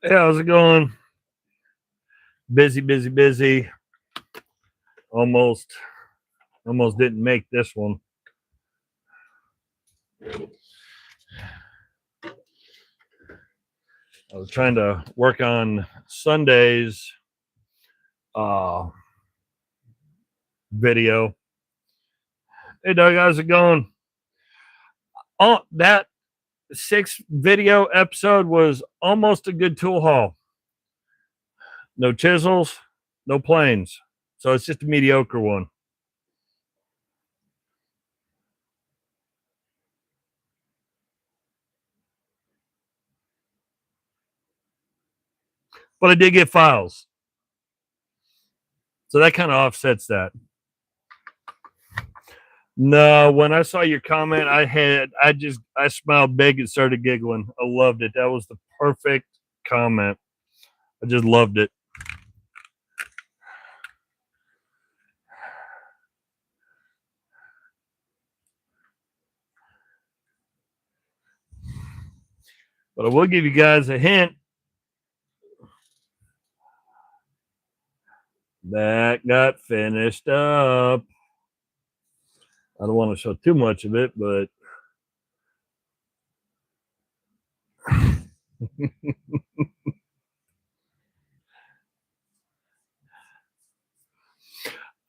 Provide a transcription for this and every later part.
Hey, how's it going? Busy. Almost didn't make this one. I was trying to work on Sunday's video. Hey, Doug, how's it going? Oh, that 6 video episode was almost a good tool haul. No chisels, no planes. So it's just a mediocre one. But I did get files. So that kind of offsets that. No, when I saw your comment, I smiled big and started giggling. I loved it. That was the perfect comment. I just loved it. But I will give you guys a hint. That got finished up. I don't want to show too much of it, but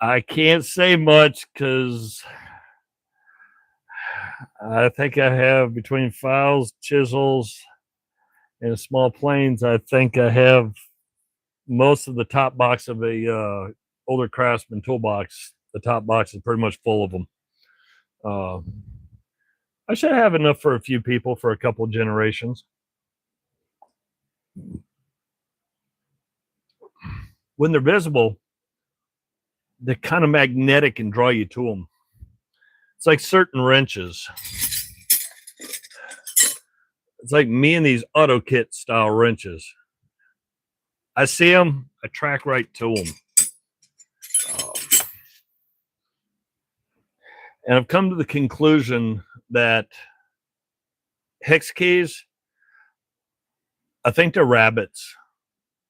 I can't say much because I think I have, between files, chisels, and small planes, I think I have most of the top box of a older Craftsman toolbox. The top box is pretty much full of them. I should have enough for a few people for a couple of generations. When they're visible, they're kind of magnetic and draw you to them. It's like certain wrenches. It's like me and these auto kit style wrenches. I see them, I track right to them. And I've come to the conclusion that hex keys, I think they're rabbits,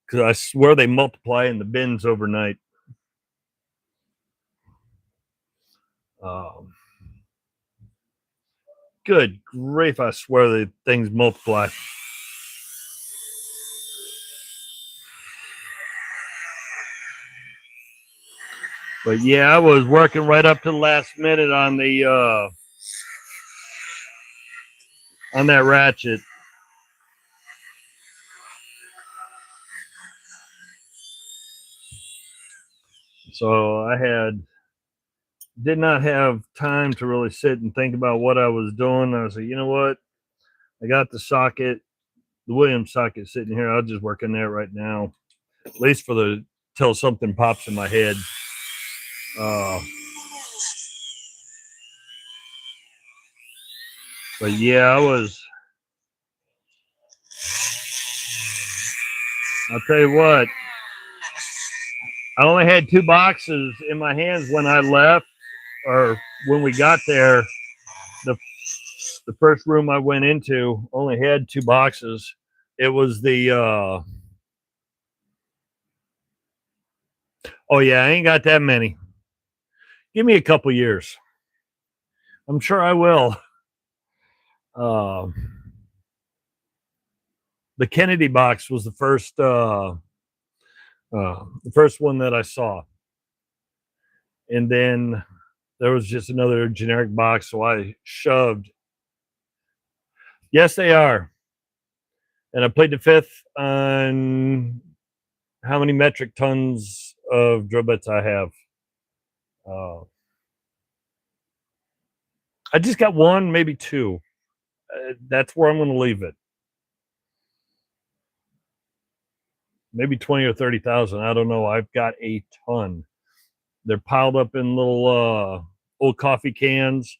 because I swear they multiply in the bins overnight. Good grief, I swear the things multiply. But yeah, I was working right up to the last minute on the on that ratchet. So I did not have time to really sit and think about what I was doing. I was like, you know what? I got the socket. the Williams socket sitting here. I'll just work on that right now, at least for the till something pops in my head. But yeah, I'll tell you what, I only had 2 boxes in my hands when I left, or when we got there. The first room I went into only had 2 boxes. It was the oh yeah, I ain't got that many. Give me a couple years. I'm sure I will. The Kennedy box was the first one that I saw, and then there was just another generic box, so I shoved. Yes, they are. And I played the 5th on how many metric tons of drill bits I have. I just got 1, maybe 2. That's where I'm going to leave it. Maybe 20 or 30,000. I don't know. I've got a ton. They're piled up in little old coffee cans,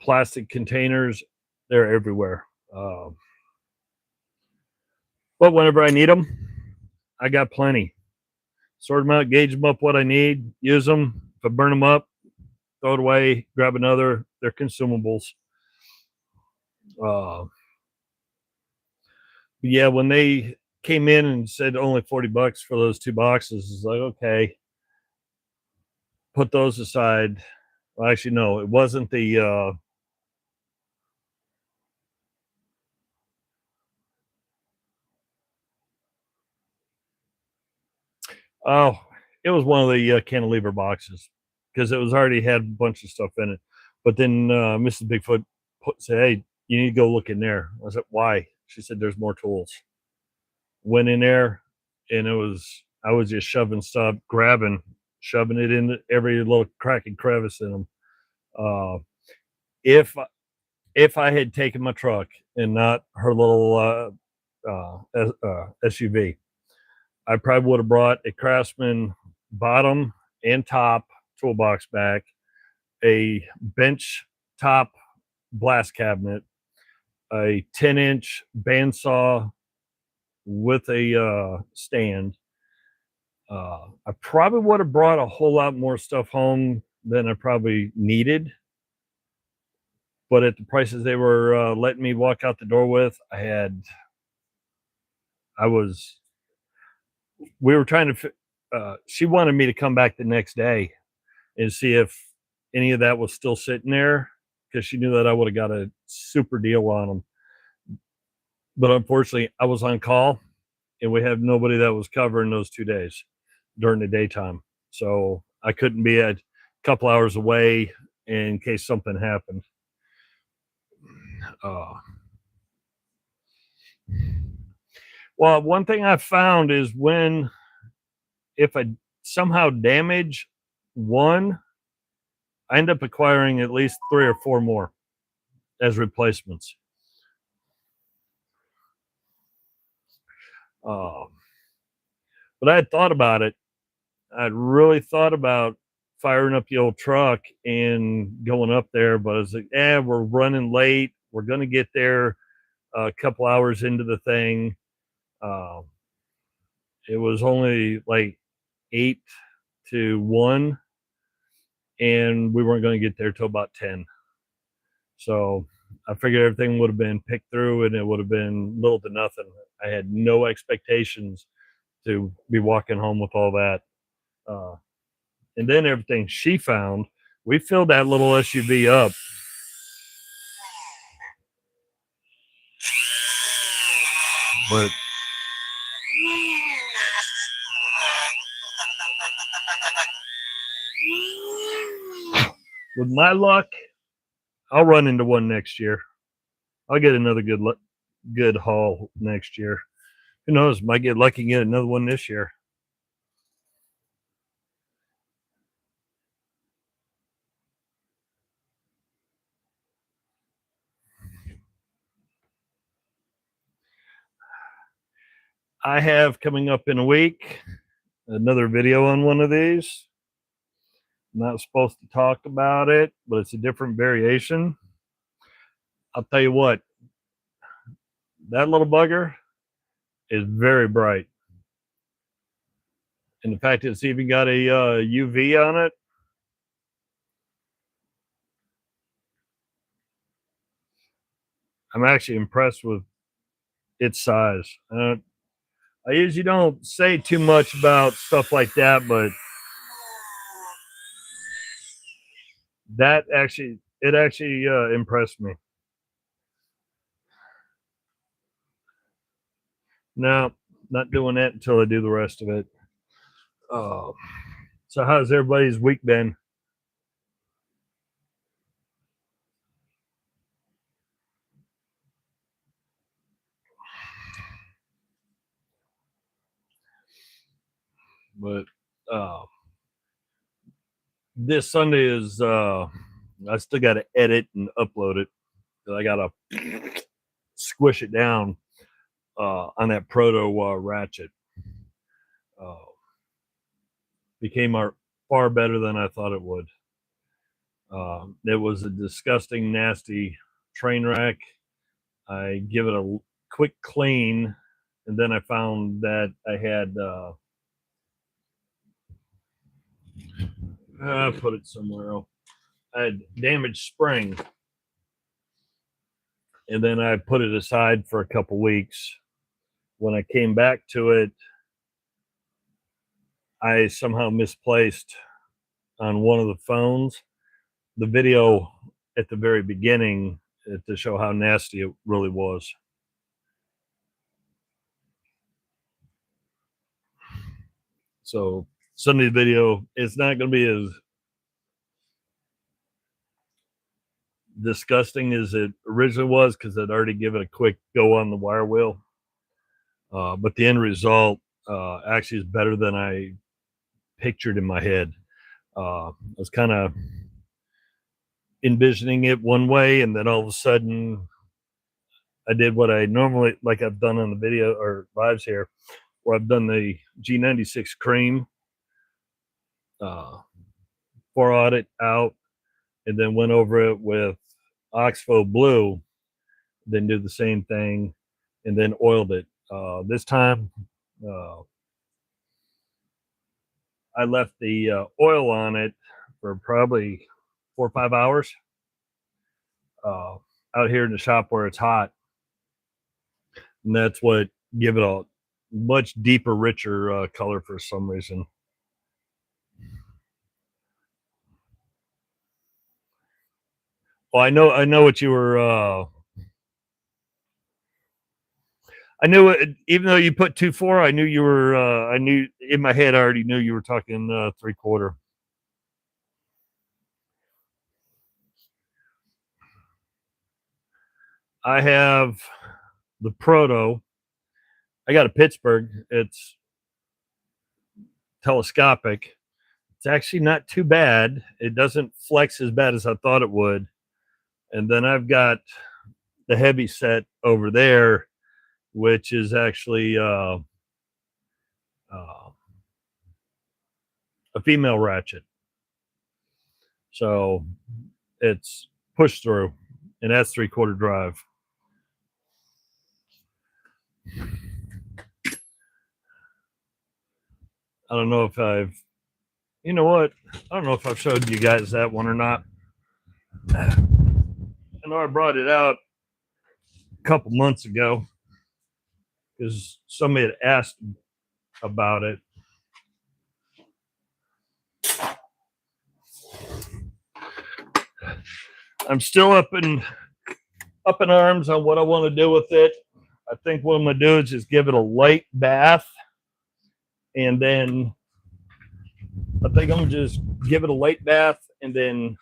plastic containers. They're everywhere. But whenever I need them, I got plenty. Sort them out, gauge them up what I need, use them. If I burn them up, throw it away, grab another. They're consumables. Yeah, when they came in and said only $40 for those 2 boxes, it's like, okay, put those aside. Well, actually, no, it wasn't the oh, it was one of the cantilever boxes, because it was already had a bunch of stuff in it. But then Mrs. Bigfoot said, "Hey, you need to go look in there." I said, "Why?" She said, "There's more tools." Went in there, and I was just shoving stuff, shoving it in every little crack and crevice in them. If I had taken my truck and not her little SUV, I probably would have brought a Craftsman bottom and top toolbox back, a bench top blast cabinet, a 10-inch bandsaw with a stand. I probably would have brought a whole lot more stuff home than I probably needed. But at the prices they were letting me walk out the door with, we were trying to, she wanted me to come back the next day and see if any of that was still sitting there, because she knew that I would have got a super deal on them. But unfortunately, I was on call, and we had nobody that was covering those 2 days during the daytime. So I couldn't be a couple hours away in case something happened. Well, one thing I found is if I somehow damage one, I end up acquiring at least 3 or 4 more as replacements. But I had thought about it. I'd really thought about firing up the old truck and going up there, but I was like, we're running late. We're going to get there a couple hours into the thing. It was only like 8 to 1, and we weren't going to get there till about 10. So I figured everything would have been picked through, and it would have been little to nothing. I had no expectations to be walking home with all that. And then everything she found, we filled that little SUV up. But with my luck, I'll run into one next year. I'll get another good haul next year. Who knows? Might get lucky and get another one this year. I have coming up in a week another video on one of these. I'm not supposed to talk about it, but it's a different variation. I'll tell you what, that little bugger is very bright. And the fact it's even got a UV on it, I'm actually impressed with its size. I usually don't say too much about stuff like that, but it actually impressed me. No, not doing that until I do the rest of it. So how's everybody's week been? But this Sunday is I still got to edit and upload it. I got to squish it down on that proto ratchet. Became far better than I thought it would. It was a disgusting, nasty train wreck. I give it a quick clean, and then I found that I had put it somewhere else. I had damaged spring, and then I put it aside for a couple weeks. When I came back to it, I somehow misplaced on one of the phones the video at the very beginning to show how nasty it really was. So Sunday's video, it's not going to be as disgusting as it originally was because I'd already given a quick go on the wire wheel. But the end result actually is better than I pictured in my head. I was kind of envisioning it one way, and then all of a sudden I did what I normally, like I've done on the video or lives here, where I've done the G96 cream, pour audit out, and then went over it with Oxbow blue, then do the same thing, and then oiled it. This time, I left the oil on it for probably 4 or 5 hours out here in the shop where it's hot. And that's what give it a much deeper, richer color for some reason. Well, I know what you were. I knew it, even though you put 2.4, I knew you were. I knew in my head, I already knew you were talking 3/4. I have the Proto. I got a Pittsburgh. It's telescopic. It's actually not too bad. It doesn't flex as bad as I thought it would. And then I've got the heavy set over there, which is actually a female ratchet. So it's push through, and that's 3/4 drive. I don't know if you know what? I don't know if I've showed you guys that one or not. I know I brought it out a couple months ago because somebody had asked about it. I'm still up in arms on what I want to do with it. I think what I'm gonna do is just give it a light bath, and then I think I'm gonna just give it a light bath and then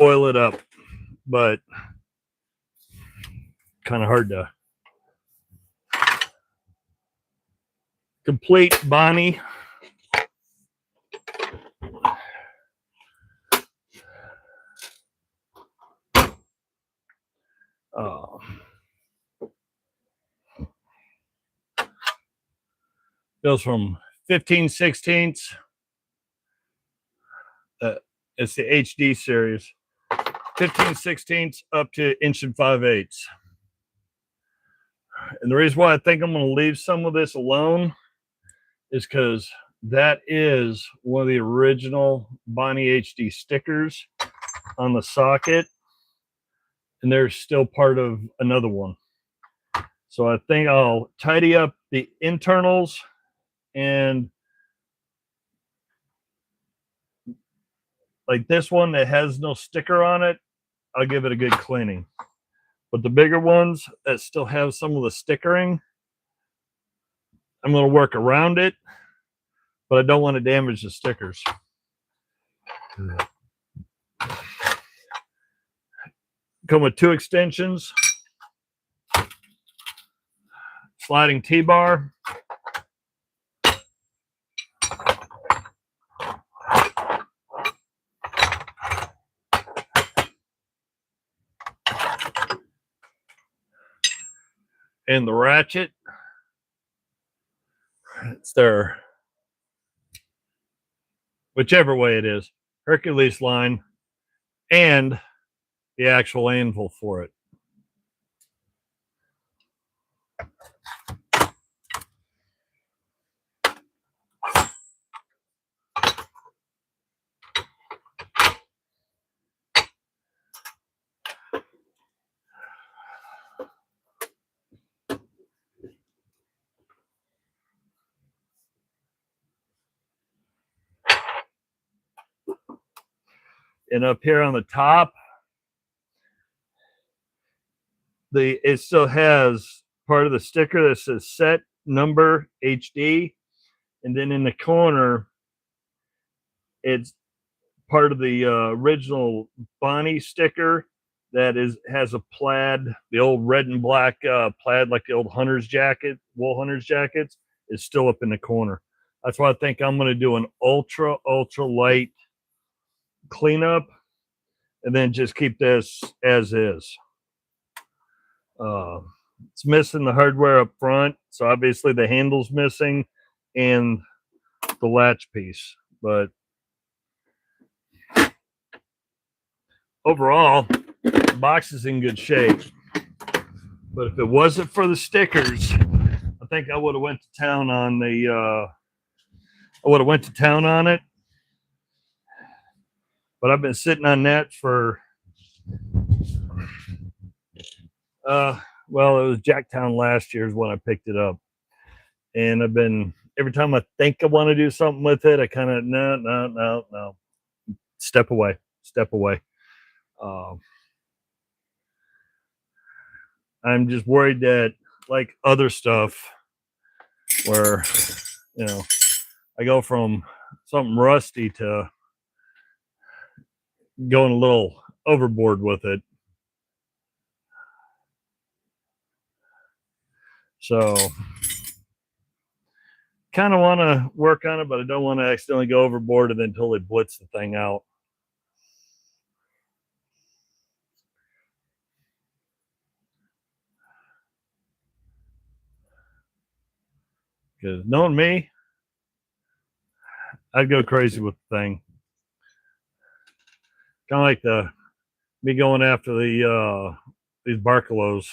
oil it up. But kind of hard to complete Bonnie. Goes from 15/16. It's the HD series. 15/16 up to 1 5/8. And the reason why I think I'm going to leave some of this alone is because that is one of the original Bonnie HD stickers on the socket, and they're still part of another one. So I think I'll tidy up the internals, and like this one that has no sticker on it, I'll give it a good cleaning. But the bigger ones that still have some of the stickering, I'm going to work around it, but I don't want to damage the stickers. Come with 2 extensions, sliding T-bar, and the ratchet. It's their, whichever way it is, Hercules line, and the actual anvil for it. And up here on the top, it still has part of the sticker that says set number HD, and then in the corner, it's part of the original Bonnie sticker that has a plaid, the old red and black plaid, like the old hunter's jacket, wool hunter's jackets, is still up in the corner. That's why I think I'm going to do an ultra light cleanup, and then just keep this as is. It's missing the hardware up front, so obviously the handle's missing and the latch piece, but overall the box is in good shape. But if it wasn't for the stickers, I think I would have went to town on it. But I've been sitting on that for well, it was Jacktown last year is when I picked it up, and I've been, every time I think I want to do something with it, I kind of no, step away. I'm just worried that, like other stuff, where I go from something rusty to going a little overboard with it. So kind of want to work on it, but I don't want to accidentally go overboard and then totally blitz the thing out. Because knowing me, I'd go crazy with the thing. Kind of like me going after these Barcalos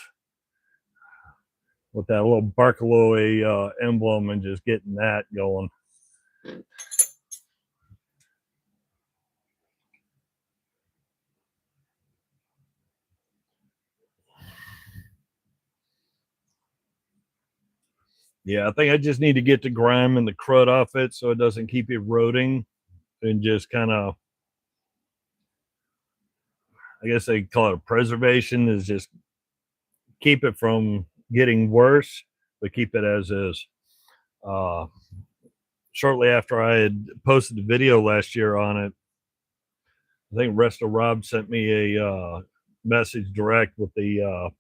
with that little Barcaloy emblem and just getting that going. Yeah, I think I just need to get the grime and the crud off it so it doesn't keep eroding, and just kind of, I guess they call it a preservation, is just keep it from getting worse, but keep it as is. Shortly after I had posted the video last year on it, I think Resto Rob sent me a message direct with the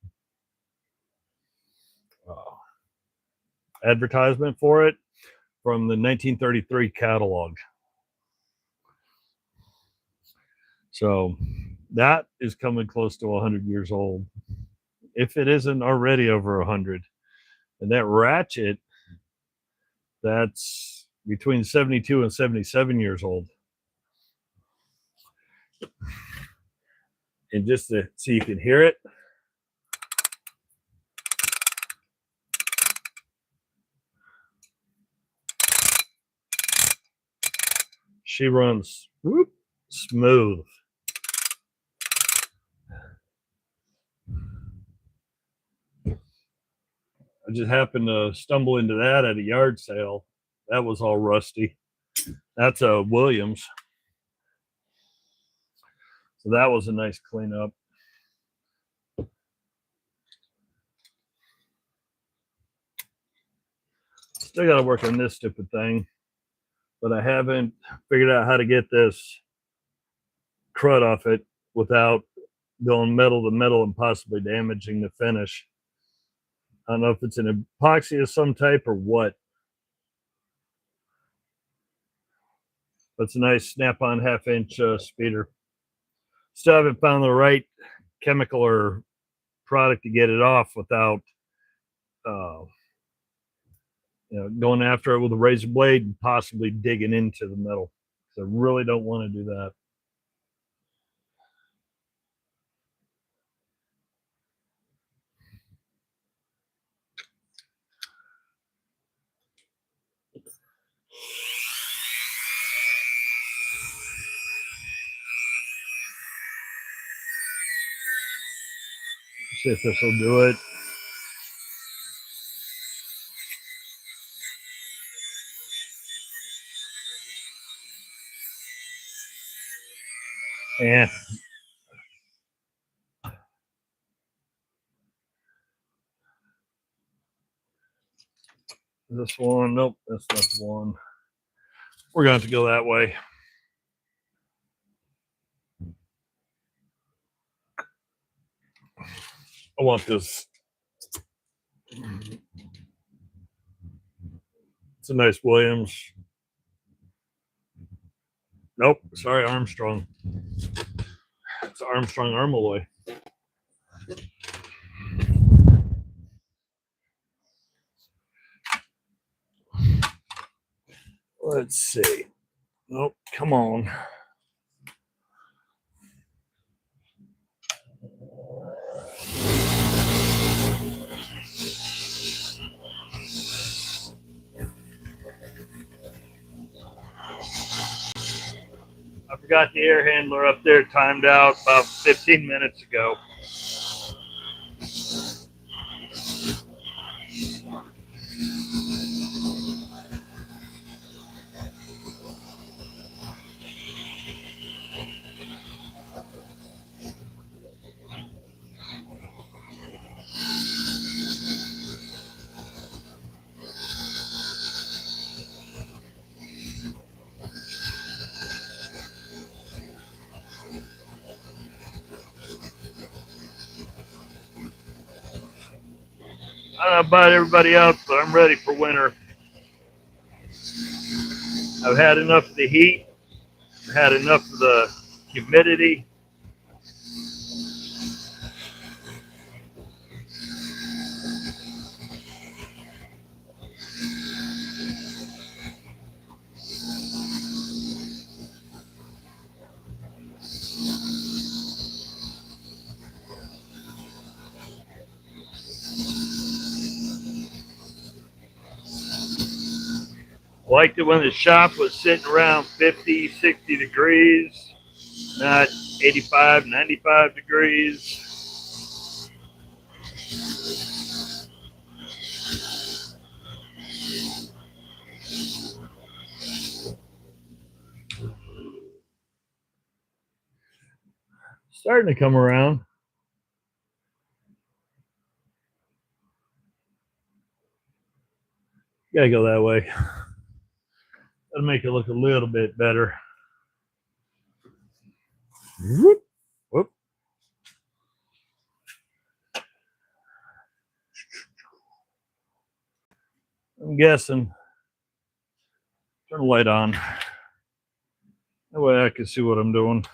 advertisement for it from the 1933 catalog. So that is coming close to 100 years old, if it isn't already over 100. And that ratchet That's between 72 and 77 years old. And just to see you can hear it. She runs smooth. I just happened to stumble into that at a yard sale. That was all rusty. That's a Williams. So that was a nice cleanup. Still got to work on this stupid thing, but I haven't figured out how to get this crud off it without going metal to metal and possibly damaging the finish. I don't know if it's an epoxy of some type or what. That's a nice snap-on half-inch speeder. Still haven't found the right chemical or product to get it off without going after it with a razor blade and possibly digging into the metal. So I really don't want to do that. See if this will do it. Yeah. This one, nope, that's not the one. We're going to have to go that way. I want this. It's a nice Williams. Nope, sorry, Armstrong. It's Armstrong Armalloy. Let's see. Nope, come on. I forgot the air handler up there timed out about 15 minutes ago. I don't know about everybody else, but I'm ready for winter. I've had enough of the heat. I've had enough of the humidity. Liked it when the shop was sitting around 50, 60 degrees, not 85, 95 degrees. Starting to come around. Gotta go that way. That'll make it look a little bit better. Whoop, whoop. I'm guessing. Turn the light on. That way I can see what I'm doing.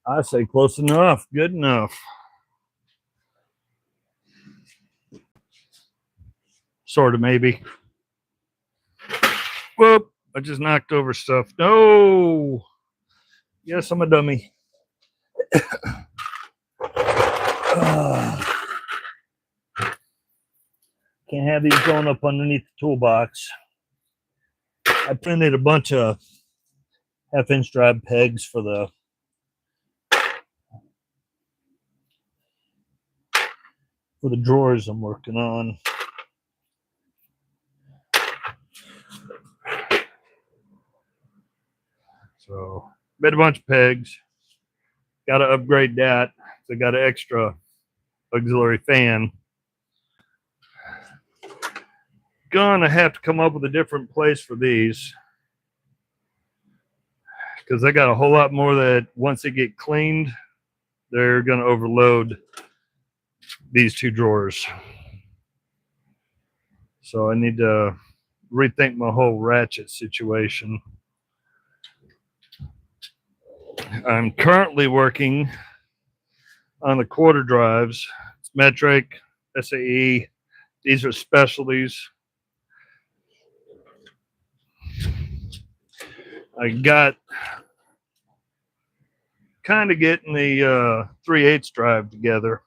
I say close enough, good enough. Sort of, maybe. Whoop, I just knocked over stuff. No. Yes, I'm a dummy. Can't have these going up underneath the toolbox. I printed a bunch of half-inch drive pegs for the drawers I'm working on. So made a bunch of pegs. Got to upgrade that. So got an extra auxiliary fan. Gonna have to come up with a different place for these, because I got a whole lot more that once they get cleaned, they're gonna overload these two drawers. So I need to rethink my whole ratchet situation. I'm currently working on the quarter drives. It's metric, SAE. These are specialties. I got kind of getting the 3/8 drive together.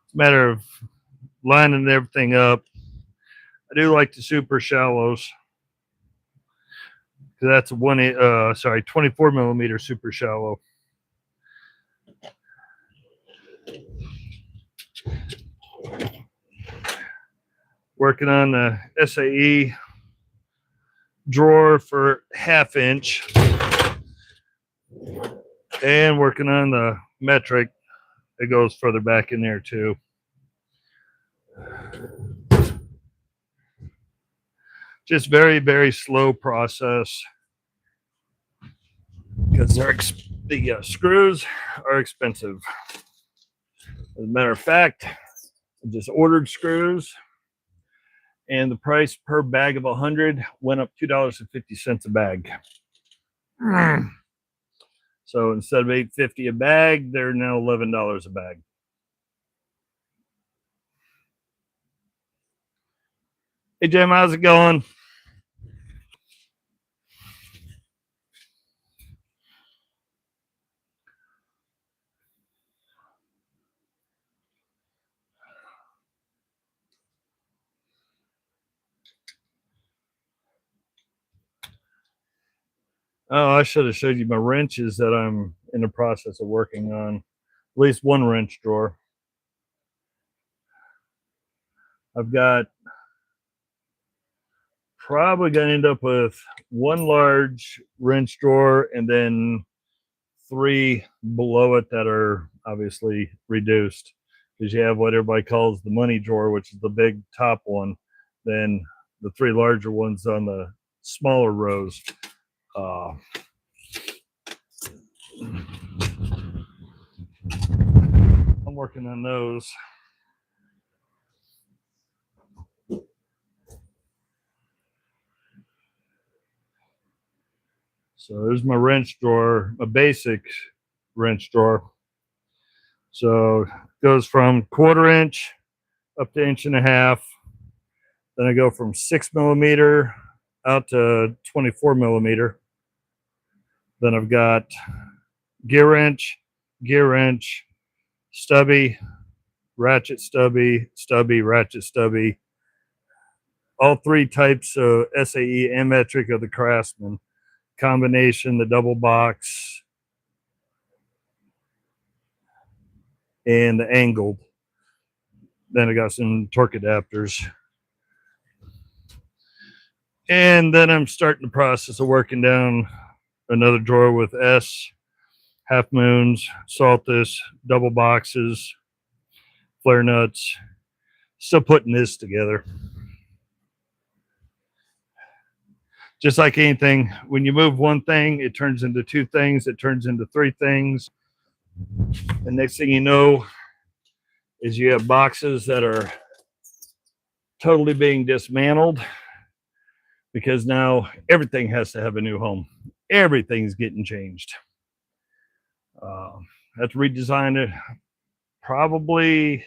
It's a matter of lining everything up. I do like the super shallows, because that's a 24 millimeter super shallow. Working on the SAE drawer for 1/2 inch, and working on the metric. It goes further back in there too. Just very, very slow process, because the screws are expensive. As a matter of fact, I just ordered screws, and the price per bag of 100 went up $2.50 a bag. So instead of $8.50 a bag, they're now $11 a bag. Hey Jim, how's it going? Oh, I should have showed you my wrenches that I'm in the process of working on. At least one wrench drawer. I've got probably going to end up with one large wrench drawer and then 3 below it that are obviously reduced, because you have what everybody calls the money drawer, which is the big top one, then the 3 larger ones on the smaller rows. I'm working on those. So there's my wrench drawer, a basic wrench drawer. So it goes from 1/4 inch up to 1.5 inches. Then I go from 6 millimeter out to 24 millimeter. Then I've got gear wrench, stubby, ratchet stubby, ratchet stubby. All 3 types of SAE and metric of the Craftsman. Combination, the double box, and the angled. Then I got some torque adapters. And then I'm starting the process of working down another drawer with S, half moons, Saltus, double boxes, flare nuts. Still putting this together. Just like anything, when you move one thing, it turns into 2 things, it turns into 3 things. The next thing you know is you have boxes that are totally being dismantled, because now everything has to have a new home. Everything's getting changed. Have to redesign it. Probably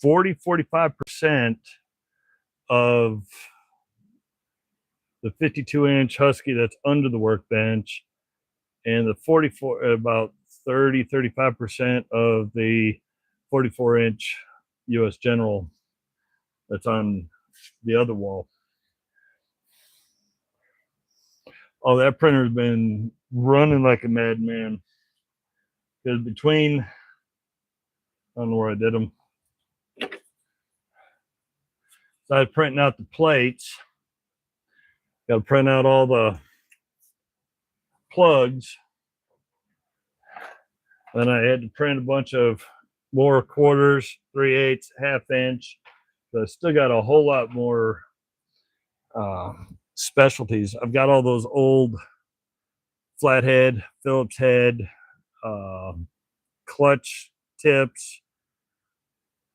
45% of the 52-inch Husky that's under the workbench, and the 44, about 35% of the 44-inch US General that's on the other wall. Oh, that printer's been running like a madman. Because between, I don't know where I did them. So I was printing out the plates. Got to print out all the plugs. Then I had to print a bunch of more quarters, 3/8, half-inch. So I still got a whole lot more specialties. I've got all those old flathead, Phillips head, clutch tips,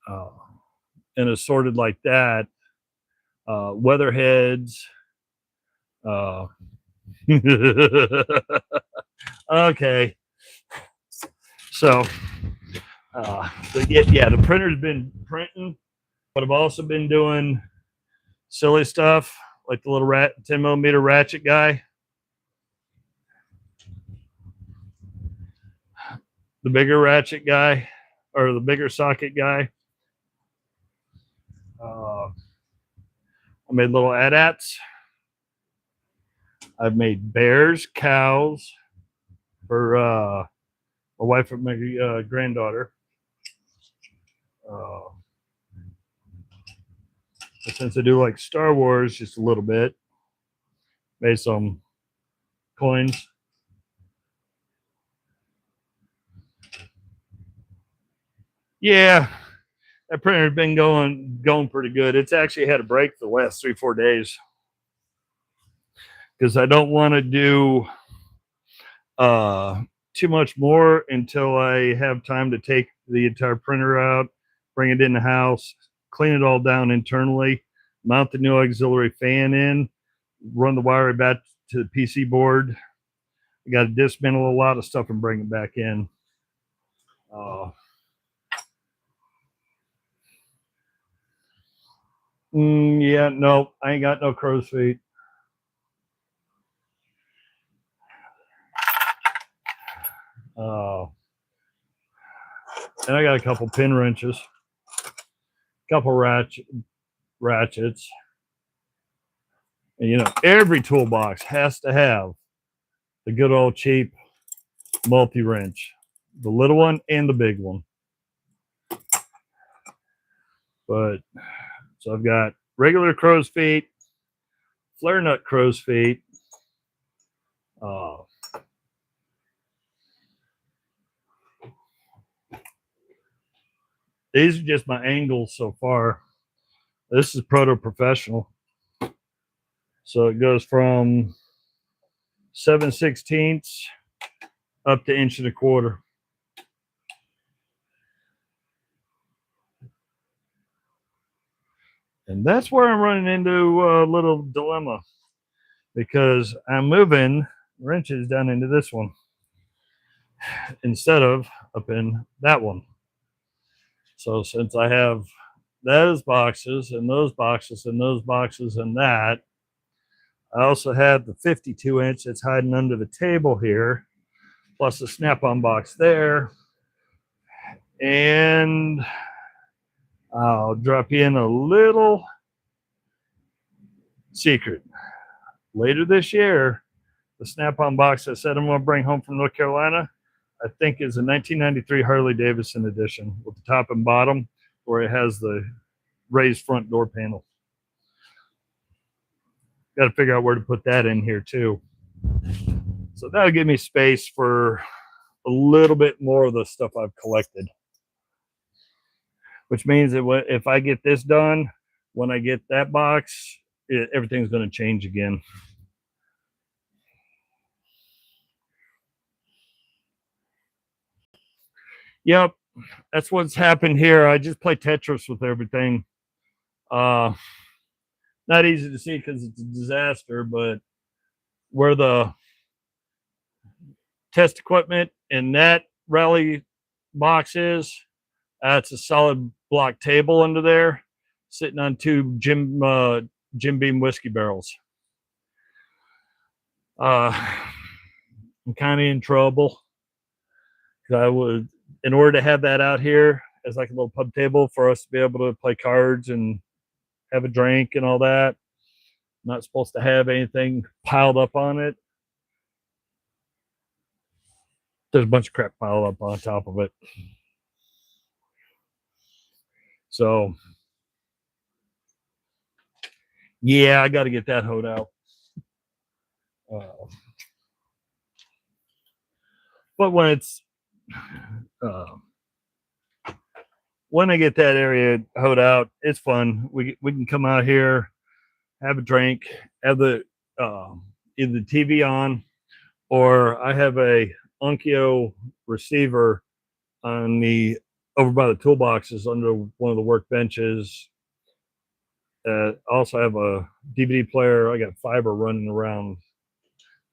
and assorted like that. Weatherheads. Okay. So, yeah, the printer's been printing, but I've also been doing silly stuff like the little 10mm ratchet guy, the bigger ratchet guy, or the bigger socket guy. I made little AT-ATs. I've made bears, cows for my wife and my granddaughter. Since I do like Star Wars just a little bit, made some coins. Yeah, that printer's been going pretty good. It's actually had a break for the last 3-4 days because I don't want to do too much more until I have time to take the entire printer out, bring it in the house, clean it all down internally, mount the new auxiliary fan in, run the wire back to the PC board. I got to dismantle a lot of stuff and bring it back in. Yeah, no, I ain't got no crow's feet. And I got a couple pin wrenches, a couple ratchets. And you know, every toolbox has to have the good old cheap multi-wrench, the little one and the big one. But so I've got regular crow's feet, flare nut crow's feet, these are just my angles so far. This is Proto Professional. So it goes from 7/16 up to 1 1/4 inch. And that's where I'm running into a little dilemma because I'm moving wrenches down into this one instead of up in that one. So since I have those boxes and those boxes and those boxes and that, I also have the 52-inch that's hiding under the table here, plus the snap-on box there. And I'll drop you in a little secret. Later this year, the snap-on box I said I'm going to bring home from North Carolina, I think is a 1993 Harley Davidson edition with the top and bottom where it has the raised front door panel. Got to figure out where to put that in here too. So that'll give me space for a little bit more of the stuff I've collected. Which means that if I get this done, when I get that box, everything's going to change again. Yep, that's what's happened here. I just play Tetris with everything. Not easy to see because it's a disaster, but where the test equipment and that rally box is, that's a solid block table under there, sitting on two Jim Beam whiskey barrels. I'm kind of in trouble. I would, in order to have that out here as like a little pub table for us to be able to play cards and have a drink and all that. I'm not supposed to have anything piled up on it. There's a bunch of crap piled up on top of it. So, yeah, I got to get that hoed out. But when it's when I get that area hoed out, it's fun. We can come out here, have a drink, have the either the TV on, or I have a Onkyo receiver on the over by the toolboxes under one of the workbenches. I also have a DVD player. I got fiber running around.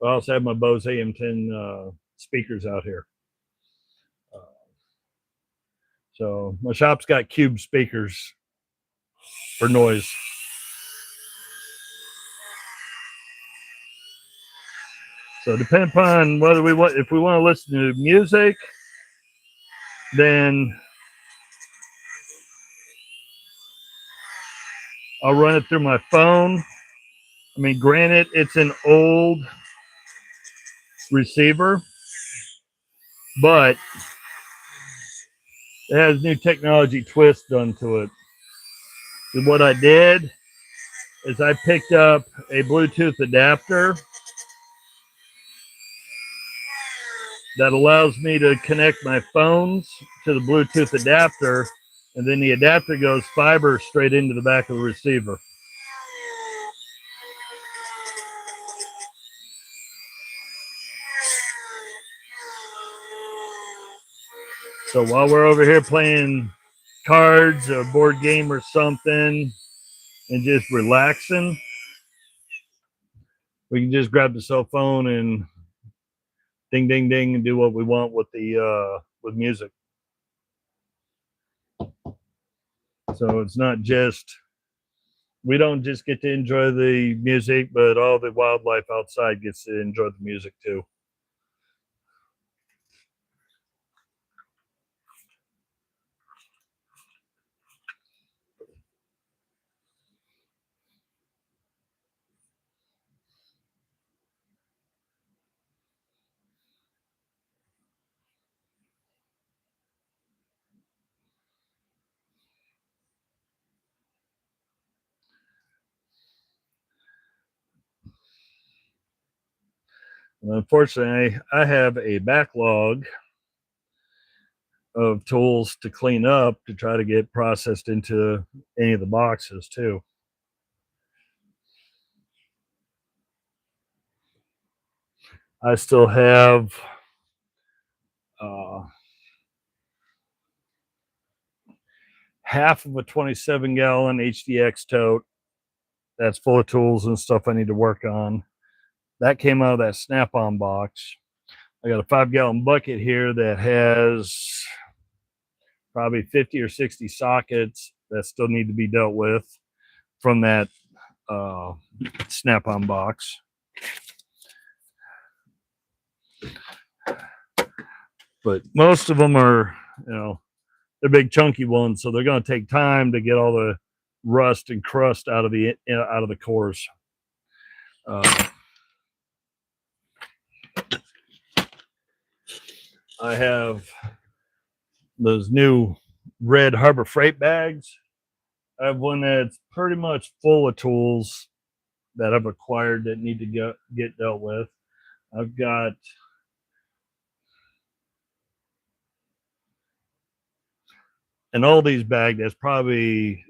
I also have my Bose AM10 speakers out here. So my shop's got cube speakers for noise. So depending upon whether we want, if we want to listen to music, then I'll run it through my phone. I mean, granted, it's an old receiver, but it has new technology twist done to it. And what I did is I picked up a Bluetooth adapter that allows me to connect my phones to the Bluetooth adapter, and then the adapter goes fiber straight into the back of the receiver. So while we're over here playing cards, a board game or something, and just relaxing, we can just grab the cell phone and ding, ding, ding, and do what we want with the with music. So it's not just, we don't just get to enjoy the music, but all the wildlife outside gets to enjoy the music too. Unfortunately, I have a backlog of tools to clean up to try to get processed into any of the boxes too. I still have half of a 27-gallon HDX tote that's full of tools and stuff I need to work on. That came out of that Snap-on box. I got a 5-gallon bucket here that has probably 50 or 60 sockets that still need to be dealt with from that Snap-on box. But most of them are, they're big chunky ones, so they're going to take time to get all the rust and crust out of the cores. I have those new red Harbor Freight bags. I have one that's pretty much full of tools that I've acquired that need to get dealt with. I've got an oldies bag that's probably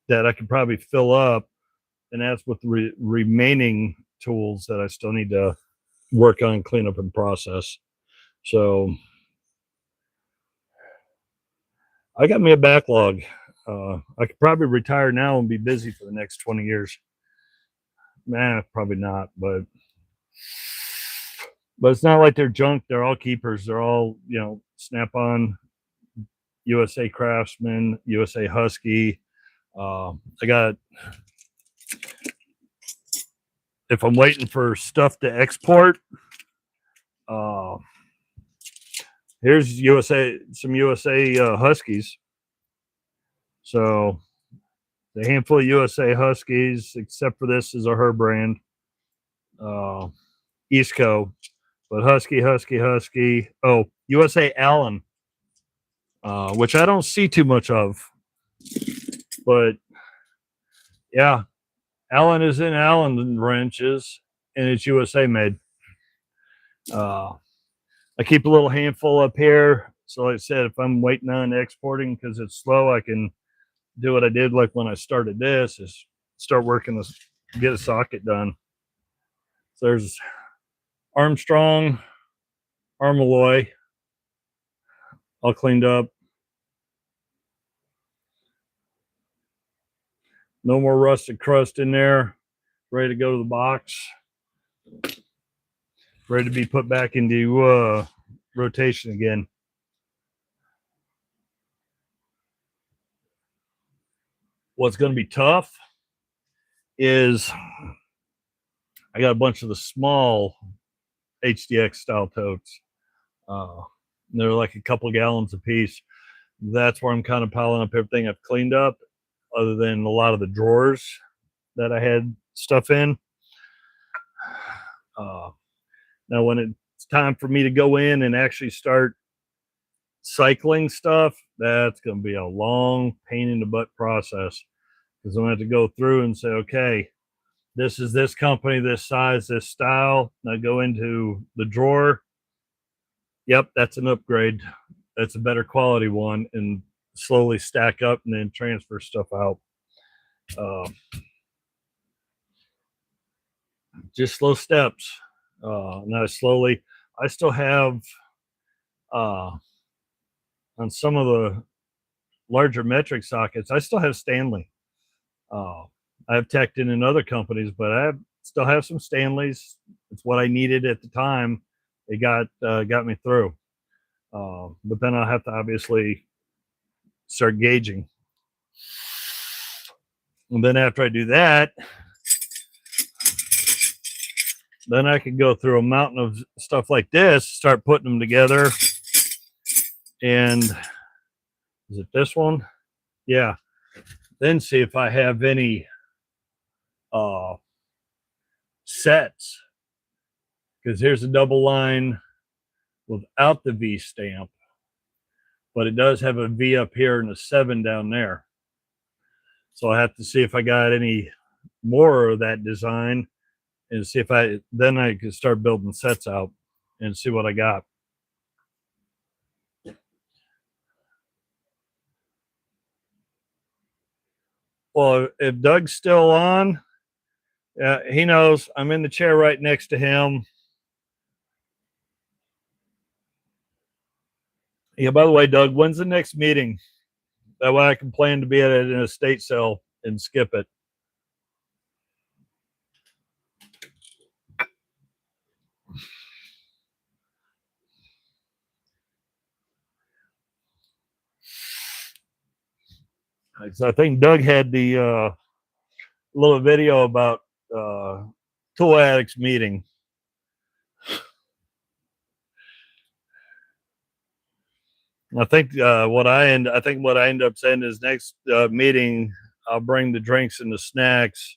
that I could probably fill up, and that's with the remaining tools that I still need to work on, clean up, and process. So I got me a backlog. I could probably retire now and be busy for the next 20 years. Nah, probably not, but it's not like they're junk. They're all keepers. They're all, Snap-on, USA Craftsman, USA Husky. I got, if I'm waiting for stuff to export, uh, here's some USA Huskies. So the handful of USA Huskies, except for this is a her brand, Eastco, but Husky. Oh, USA Allen, which I don't see too much of, but yeah, Allen is in Allen wrenches, and it's USA made. I keep a little handful up here. So like I said, if I'm waiting on exporting because it's slow, I can do what I did like when I started this, is start working this, get a socket done. So there's Armstrong, Armalloy, all cleaned up. No more rusted crust in there. Ready to go to the box. Ready to be put back into rotation again. What's going to be tough is I got a bunch of the small HDX style totes. They're like a couple gallons a piece. That's where I'm kind of piling up everything I've cleaned up, other than a lot of the drawers that I had stuff in. Now, when it's time for me to go in and actually start cycling stuff, that's going to be a long pain in the butt process, because I'm going to have to go through and say, okay, this is this company, this size, this style. And I go into the drawer. Yep, that's an upgrade. That's a better quality one, and slowly stack up and then transfer stuff out. Just slow steps. Now I still have on some of the larger metric sockets, I still have Stanley. I've teched in other companies, but I still have some Stanleys. It's what I needed at the time. It got me through. But then I'll have to obviously start gauging. And then after I do that, then I can go through a mountain of stuff like this, start putting them together. And is it this one? Yeah. Then see if I have any sets. Because here's a double line without the V stamp, but it does have a V up here and a 7 down there. So I have to see if I got any more of that design, and see if I can start building sets out and see what I got. Well, if Doug's still on, he knows I'm in the chair right next to him. Yeah, by the way, Doug, when's the next meeting? That way I can plan to be at an estate sale and skip it. So I think Doug had the little video about Tool Addicts meeting. I think what I end up saying is next meeting I'll bring the drinks and the snacks.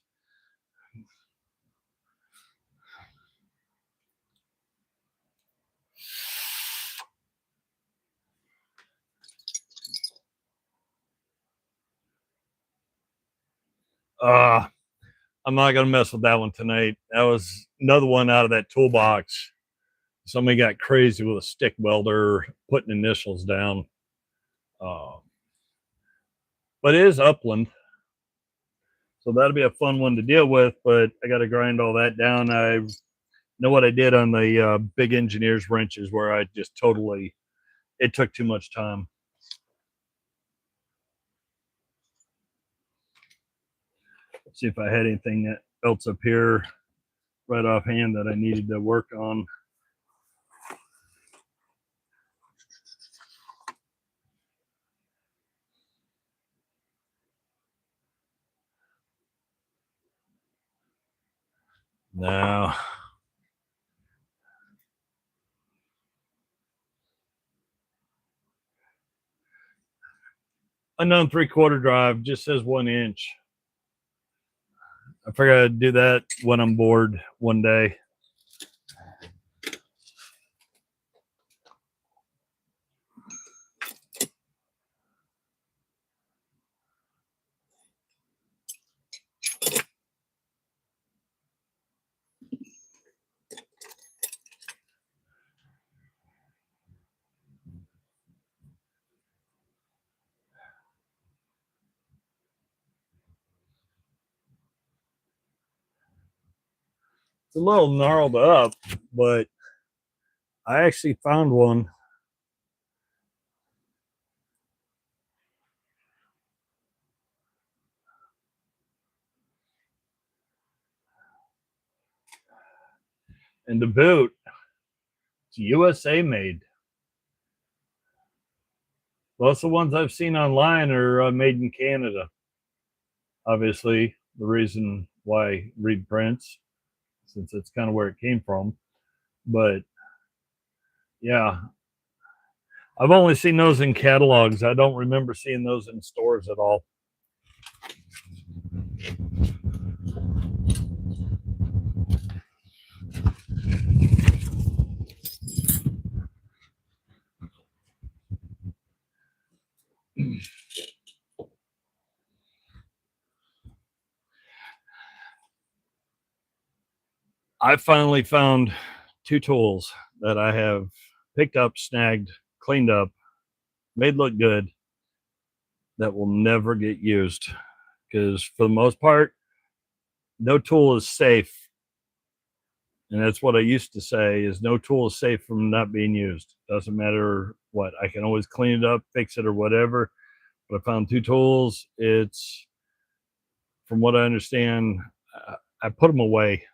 I'm not gonna mess with that one tonight. That was another one out of that toolbox. Somebody got crazy with a stick welder putting initials down. But it is upland, so that'll be a fun one to deal with. But I got to grind all that down. I know what I did on the big engineers wrenches, where I just totally, it took too much time. Let's see if I had anything else up here right offhand that I needed to work on. Now, unknown 3/4 drive just says 1 inch. I figured I'd do that when I'm bored one day. It's a little gnarled up, but I actually found one. And to boot, it's USA made. Most of the ones I've seen online are made in Canada. Obviously, the reason why I read prints, since it's kind of where it came from. But yeah, I've only seen those in catalogs. I don't remember seeing those in stores at all. I finally found 2 tools that I have picked up, snagged, cleaned up, made look good, that will never get used. Because for the most part, no tool is safe. And that's what I used to say, is no tool is safe from not being used. Doesn't matter what. I can always clean it up, fix it, or whatever. But I found 2 tools. It's, from what I understand, I put them away.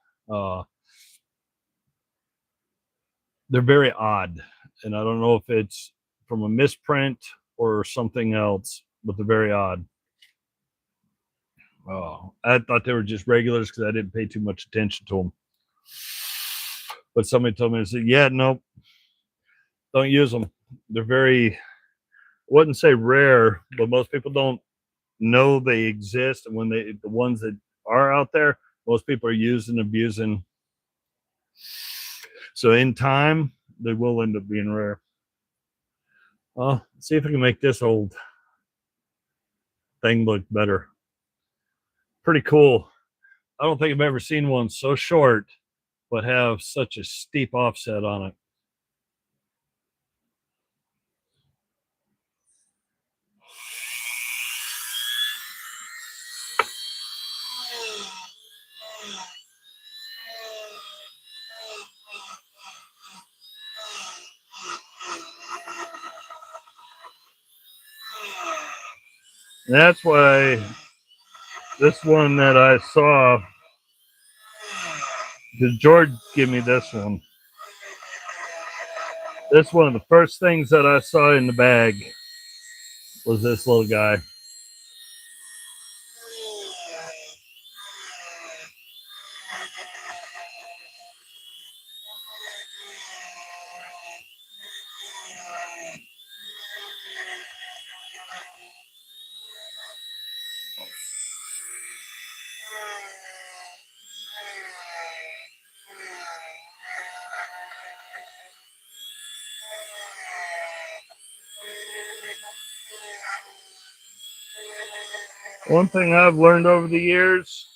They're very odd, and I don't know if it's from a misprint or something else, but they're very odd. Oh, I thought they were just regulars because I didn't pay too much attention to them. But somebody told me, I said, yeah, nope, don't use them. They're very, I wouldn't say rare, but most people don't know they exist. And when the ones that are out there, most people are using, abusing. So in time, they will end up being rare. Well, see if I can make this old thing look better. Pretty cool. I don't think I've ever seen one so short, but have such a steep offset on it. That's why this one that I saw, because George gave me this one. This one of the first things that I saw in the bag was this little guy. One thing I've learned over the years,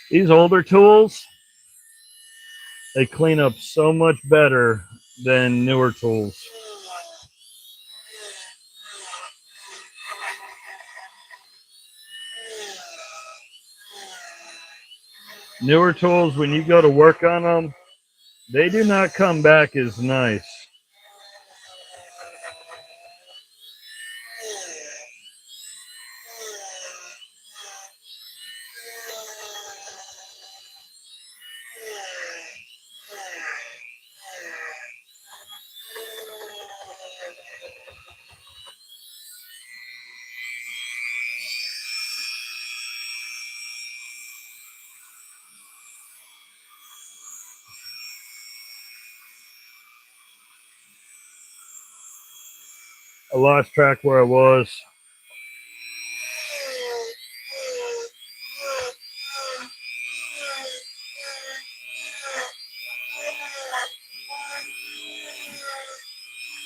these older tools, they clean up so much better than newer tools. Newer tools, when you go to work on them, they do not come back as nice. I lost track where I was.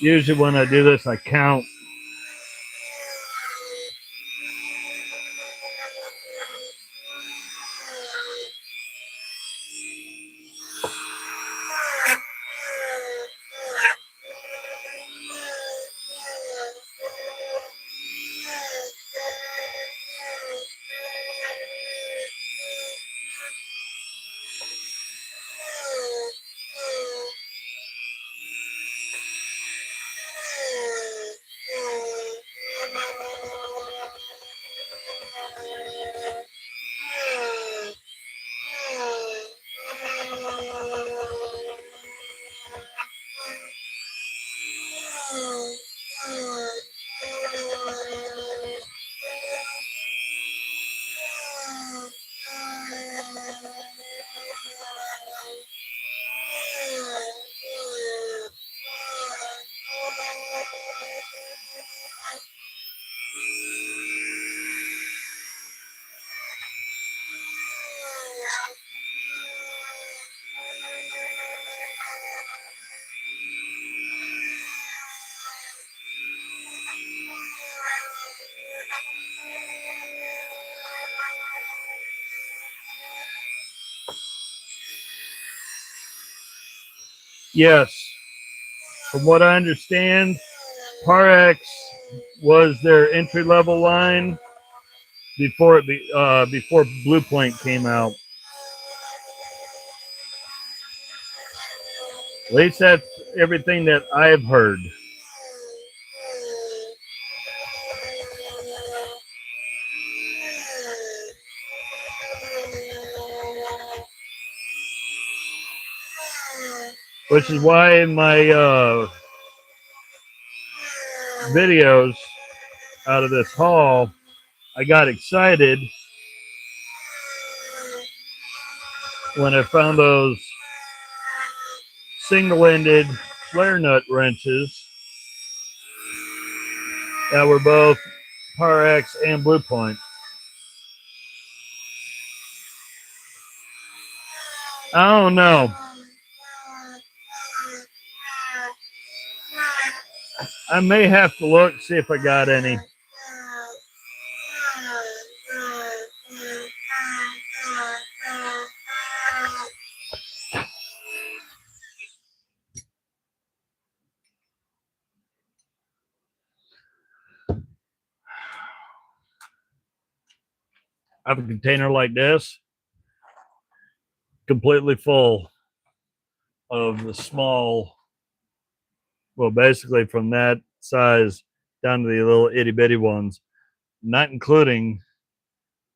Usually when I do this, I count. Yes, from what I understand, Parex was their entry level line before before Blue Point came out. At least that's everything that I've heard. Which is why in my videos out of this haul, I got excited when I found those single-ended flare nut wrenches that were both Parex and Blue Point. I don't know. I may have to look, see if I got any. I have a container like this, completely full of the small, well, basically from that size down to the little itty bitty ones, not including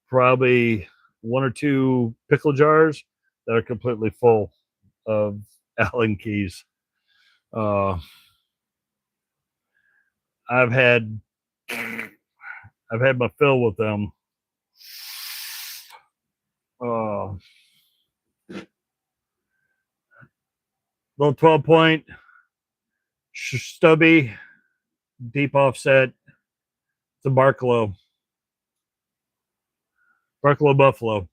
probably one or two pickle jars that are completely full of Allen keys. I've had my fill with them. Little 12-point stubby deep offset. It's a Barklow Buffalo.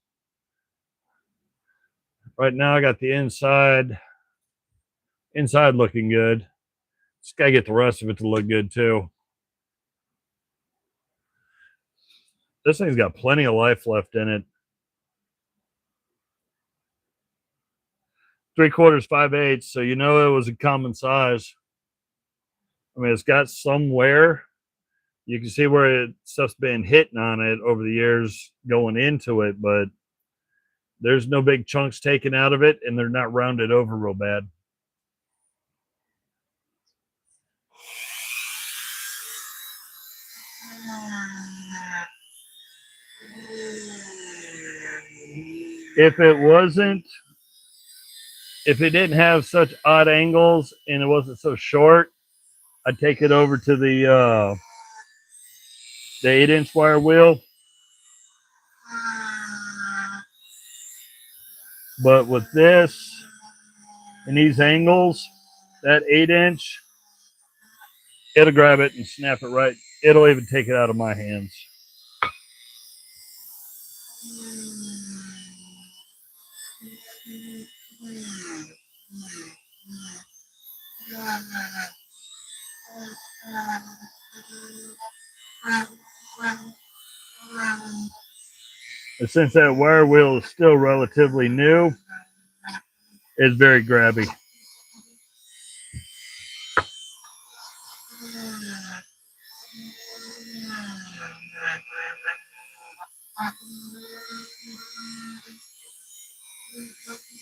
Right now I got the inside looking good. Just gotta get the rest of it to look good too. This thing's got plenty of life left in it. 3/4, 5/8, so you know it was a common size. I mean, it's got some wear. You can see where stuff's been hitting on it over the years going into it, but there's no big chunks taken out of it, and they're not rounded over real bad. If it didn't have such odd angles and it wasn't so short, I'd take it over to the 8-inch wire wheel. But with this and these angles, that 8-inch It'll grab it and snap it right. It'll even take it out of my hands. And since that wire wheel is still relatively new, it's very grabby.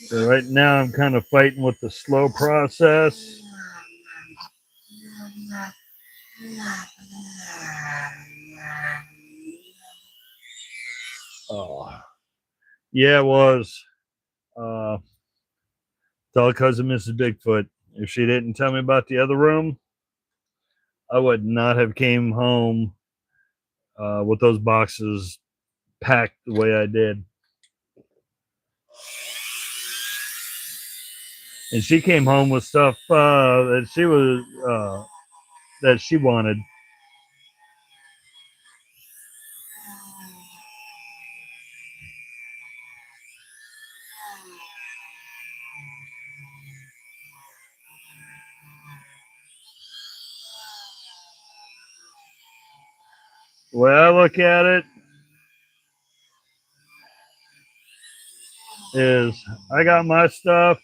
So right now I'm kind of fighting with the slow process. Oh, yeah, it was. It's all because of Mrs. Bigfoot. If she didn't tell me about the other room, I would not have came home with those boxes packed the way I did. And she came home with stuff that she wanted. The way I look at it is I got my stuff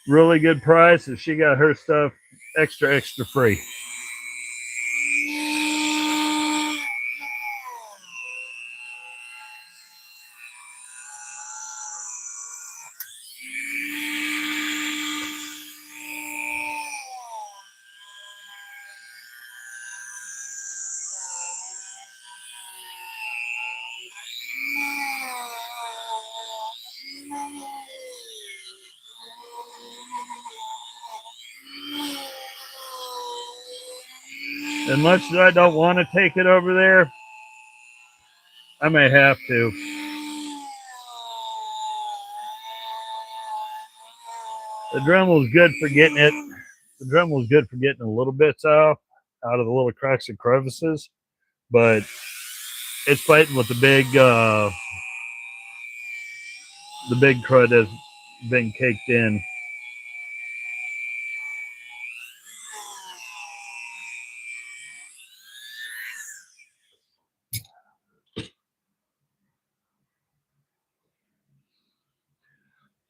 really good price, and she got her stuff extra free. As much as I don't want to take it over there, I may have to. The Dremel's good for getting it. The Dremel's good for getting the little bits out of the little cracks and crevices, but it's fighting with the big crud that's been caked in.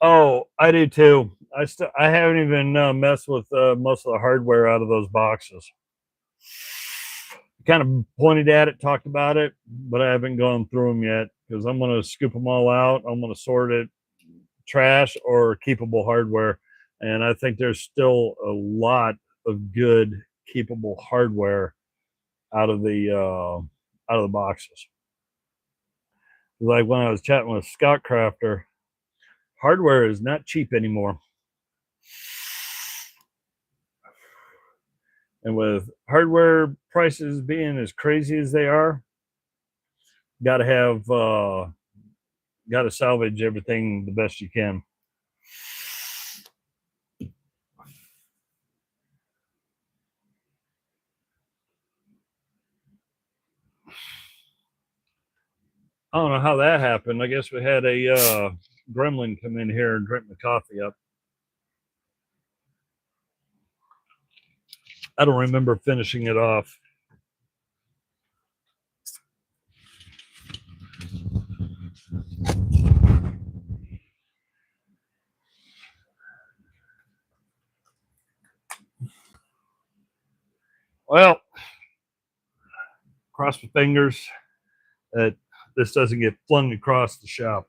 Oh, I do too. I haven't even messed with most of the hardware out of those boxes. Kind of pointed at it, talked about it, but I haven't gone through them yet because I'm going to scoop them all out. I'm going to sort it, trash or keepable hardware, and I think there's still a lot of good keepable hardware out of the boxes. Like when I was chatting with Scott Crafter, hardware is not cheap anymore. And with hardware prices being as crazy as they are, got to salvage everything the best you can. I don't know how that happened. I guess we had a gremlin come in here and drink my coffee up. I don't remember finishing it off. Well, cross my fingers that this doesn't get flung across the shop.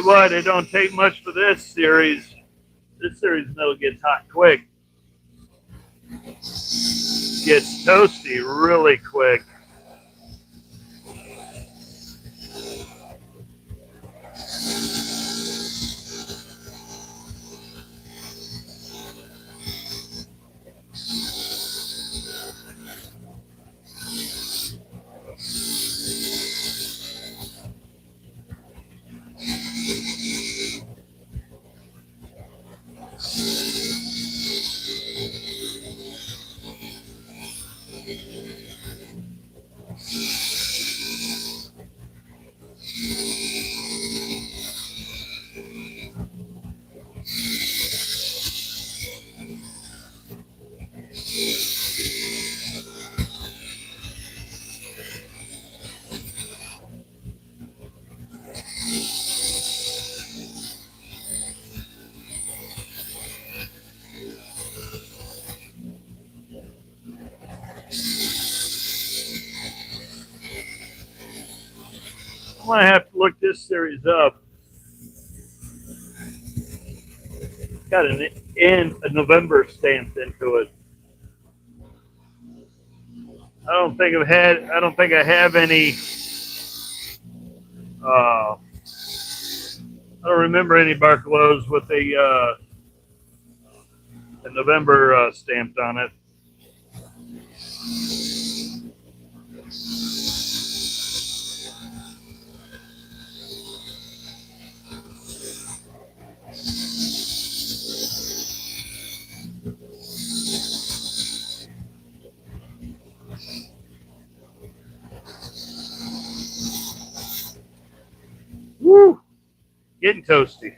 you what, it don't take much for this series. This series metal gets hot quick. Gets toasty really quick. I'm gonna have to look this series up. It's got an end a November stamped into it. I don't think I have any. I don't remember any Barcalos with a November stamped on it. Woo! Getting toasty.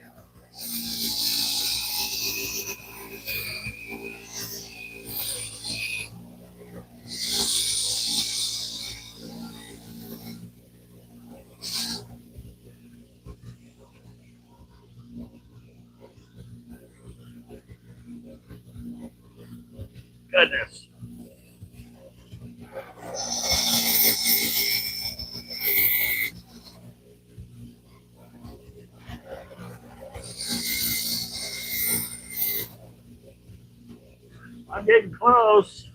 Goodness. I'm getting close.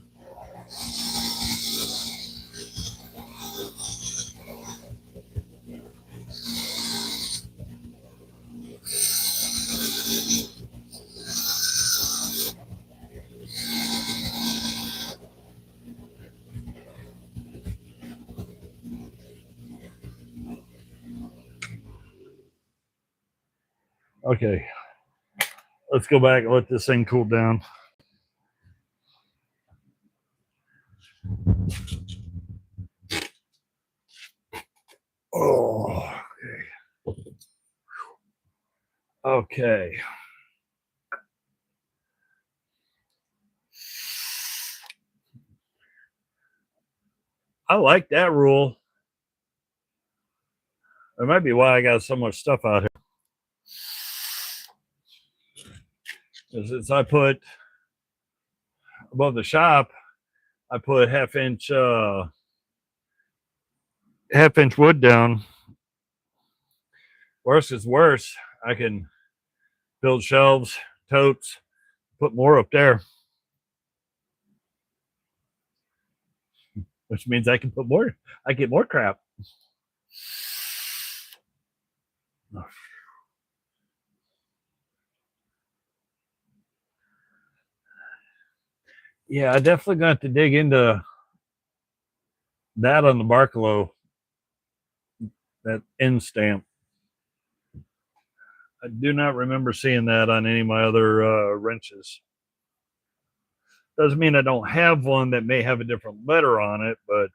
Okay. Let's go back and let this thing cool down. Oh, okay. Okay. I like that rule. That might be why I got so much stuff out here. Since I put above the shop, I put half-inch wood down. Worse is worse. I can build shelves, totes, put more up there, which means I can put more. I get more crap. Yeah, I definitely got to dig into that on the Barcalo, that end stamp. I do not remember seeing that on any of my other wrenches. Doesn't mean I don't have one that may have a different letter on it, but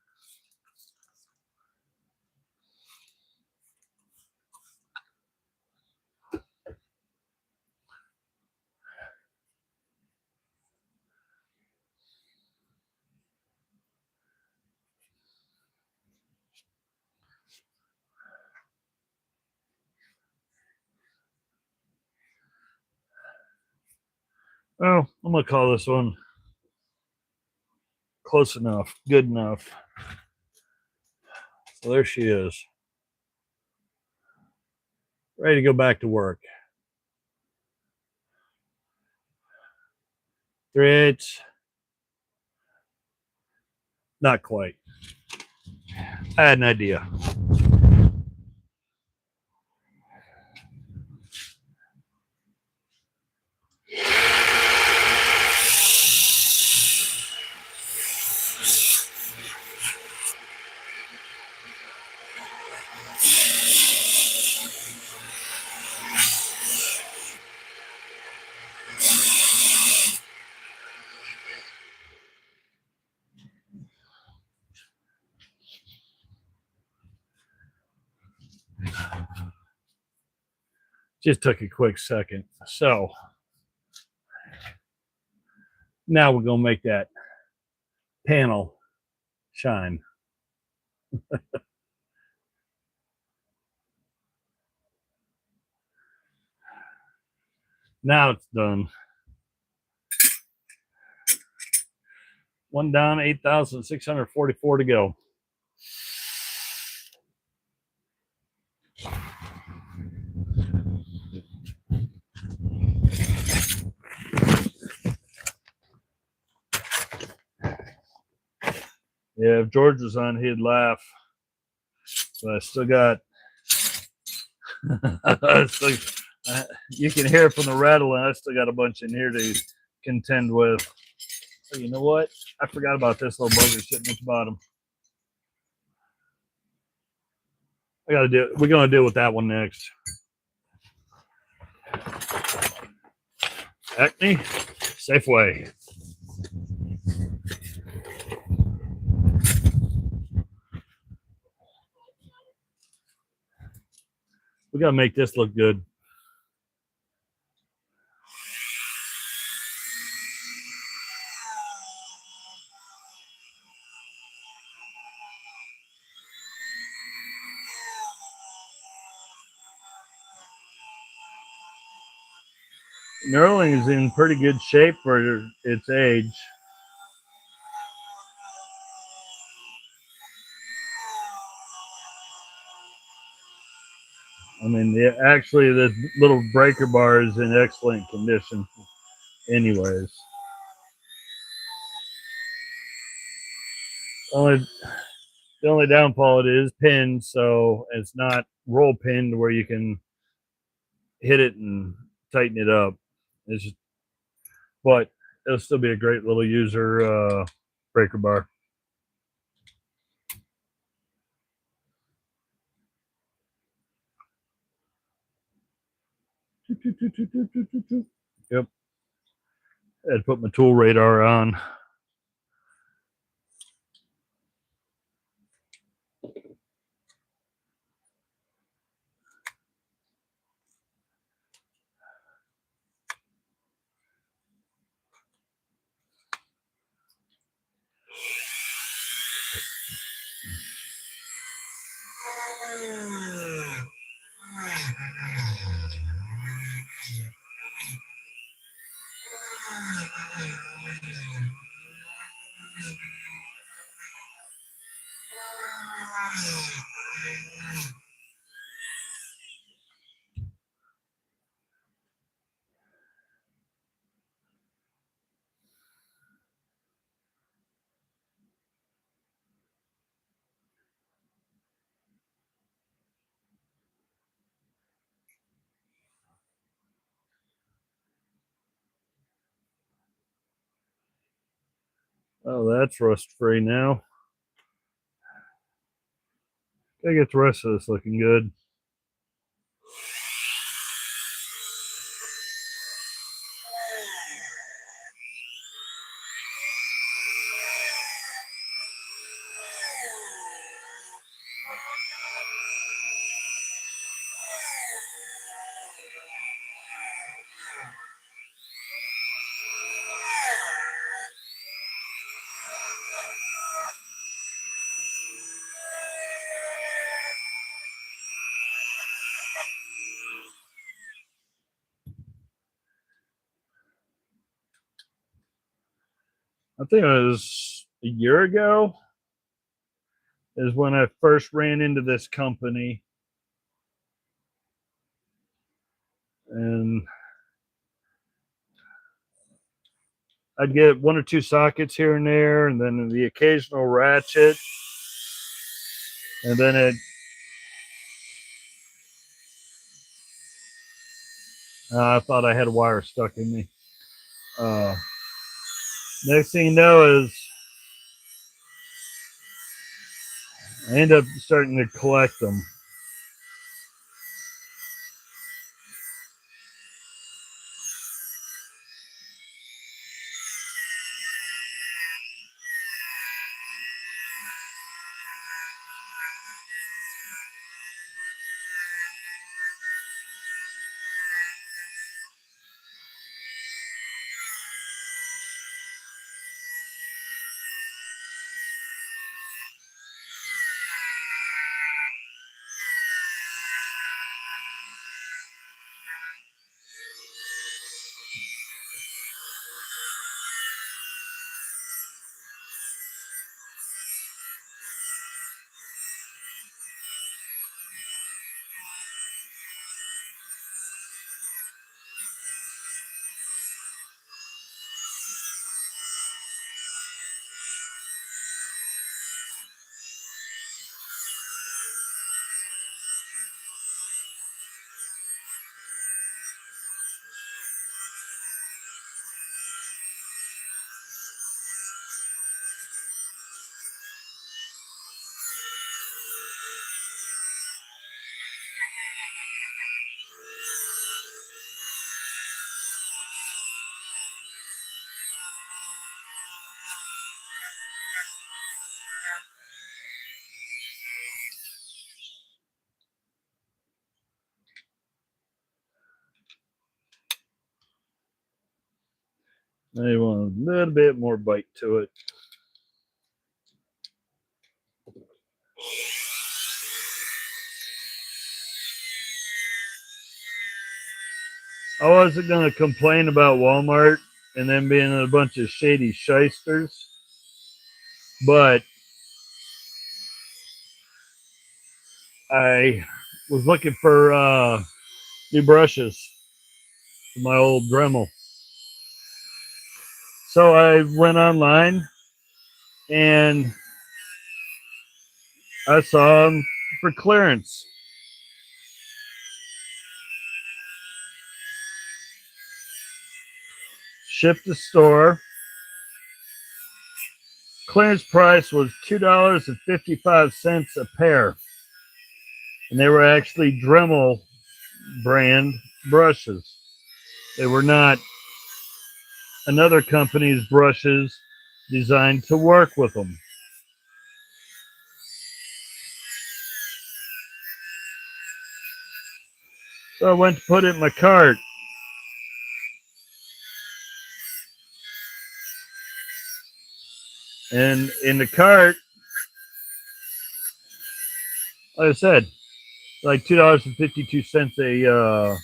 well, I'm gonna call this one close enough, good enough. So there she is. Ready to go back to work. 3/8. Not quite. I had an idea. Just took a quick second. So now we're going to make that panel shine. Now it's done. One down, 8,644 to go. Yeah, if George was on, he'd laugh. But I still got. You can hear from the rattling. I still got a bunch in here to contend with. So you know what? I forgot about this little bugger sitting at the bottom. I gotta do. We're gonna deal with that one next. Acme, Safeway. We gotta make this look good. Knurling is in pretty good shape for its age. I mean, actually, the little breaker bar is in excellent condition anyways. The only downfall, it is pinned, so it's not roll pinned where you can hit it and tighten it up. It's just, but it'll still be a great little user breaker bar. Yep. I had to put my tool radar on. Oh, that's rust free now. Gotta get the rest of this looking good. I think it was a year ago is when I first ran into this company. and I'd get one or two sockets here and there, and then the occasional ratchet, and then I thought I had a wire stuck in me. Next thing you know is I end up starting to collect them. They want a little bit more bite to it. I wasn't going to complain about Walmart and them being a bunch of shady shysters, but I was looking for new brushes for my old Dremel. So I went online and I saw them for clearance. Shipped to store. Clearance price was $2.55 a pair. And they were actually Dremel brand brushes. They were not another company's brushes designed to work with them. So I went to put it in my cart. And in the cart, like I said, like $2.52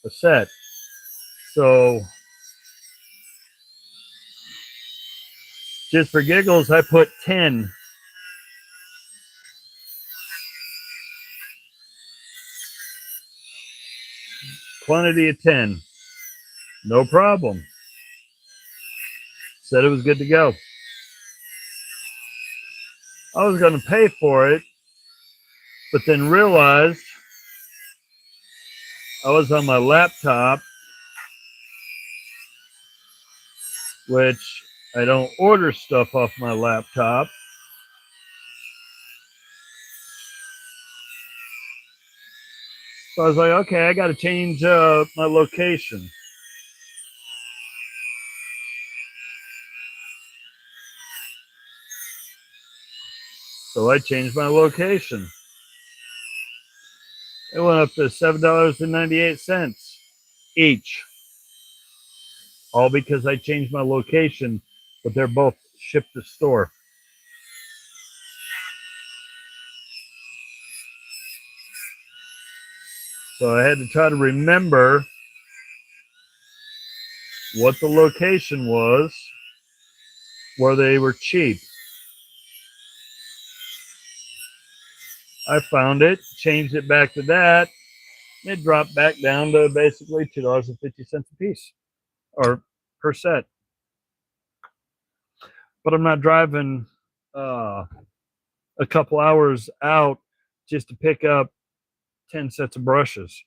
a set. So just for giggles, I put 10. Quantity of 10. No problem. Said it was good to go. I was going to pay for it, but then realized I was on my laptop, which I don't order stuff off my laptop. So I was like, okay, I got to change my location. So I changed my location. It went up to $7.98 each. All because I changed my location, but they're both shipped to store. So I had to try to remember what the location was where they were cheap. I found it, changed it back to that, It dropped back down to basically $2.50 a piece or per set. But I'm not driving a couple hours out just to pick up 10 sets of brushes.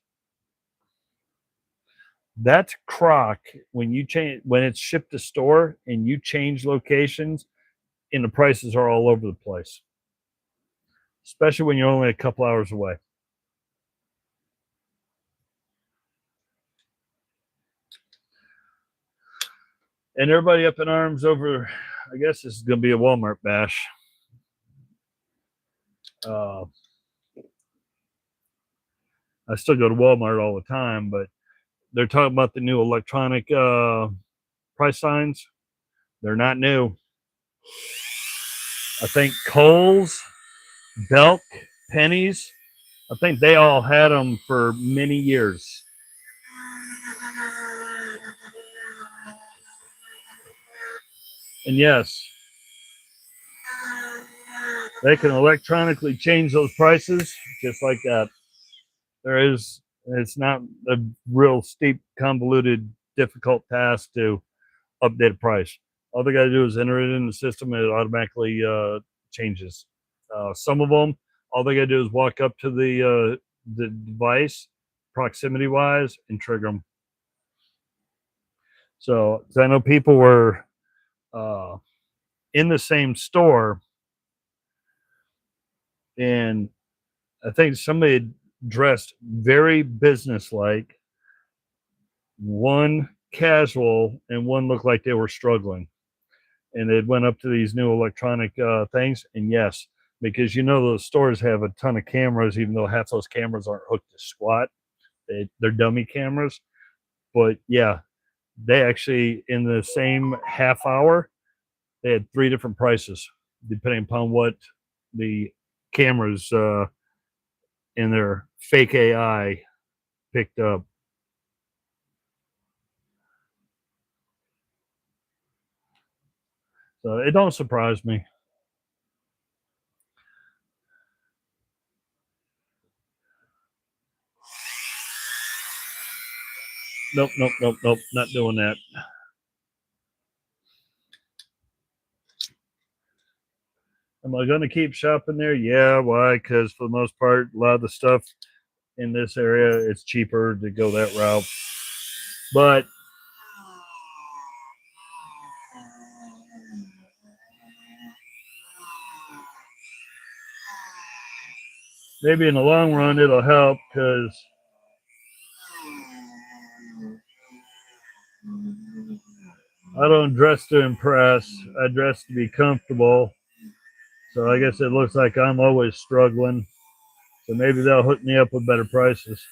That's crock when you change when it's shipped to store and you change locations and the prices are all over the place. Especially when you're only a couple hours away. And everybody up in arms over, I guess this is going to be a Walmart bash. I still go to Walmart all the time, but they're talking about the new electronic price signs. They're not new. I think Kohl's, Belk, Pennies, I think they all had them for many years. And yes, they can electronically change those prices just like that. It's not a real steep, convoluted, difficult task to update a price. All they got to do is enter it in the system and it automatically changes. Some of them, all they got to do is walk up to the device, proximity wise, and trigger them. So I know people were in the same store, and I think somebody dressed very businesslike, one casual, and one looked like they were struggling. And it went up to these new electronic things. And yes, because you know those stores have a ton of cameras, even though half those cameras aren't hooked to squat. They're dummy cameras. But yeah, they actually, in the same half hour, they had 3 different prices, depending upon what the cameras in their fake AI picked up. So it don't surprise me. Nope, nope, nope, nope. Not doing that. Am I going to keep shopping there? Yeah. Why? Because for the most part, a lot of the stuff in this area, it's cheaper to go that route. But maybe in the long run, it'll help because I don't dress to impress. I dress to be comfortable. So I guess it looks like I'm always struggling. So maybe they'll hook me up with better prices.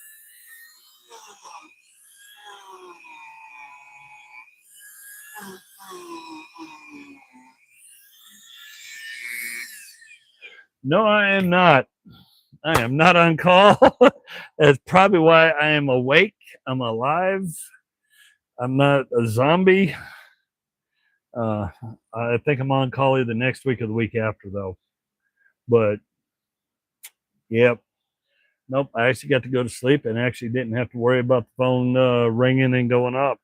No, I am not. I am not on call. That's probably why I am awake. I'm alive. I'm not a zombie. Uh, I think I'm on call either next week or the week after, though. But, yep. Nope. I actually got to go to sleep and actually didn't have to worry about the phone ringing and going up.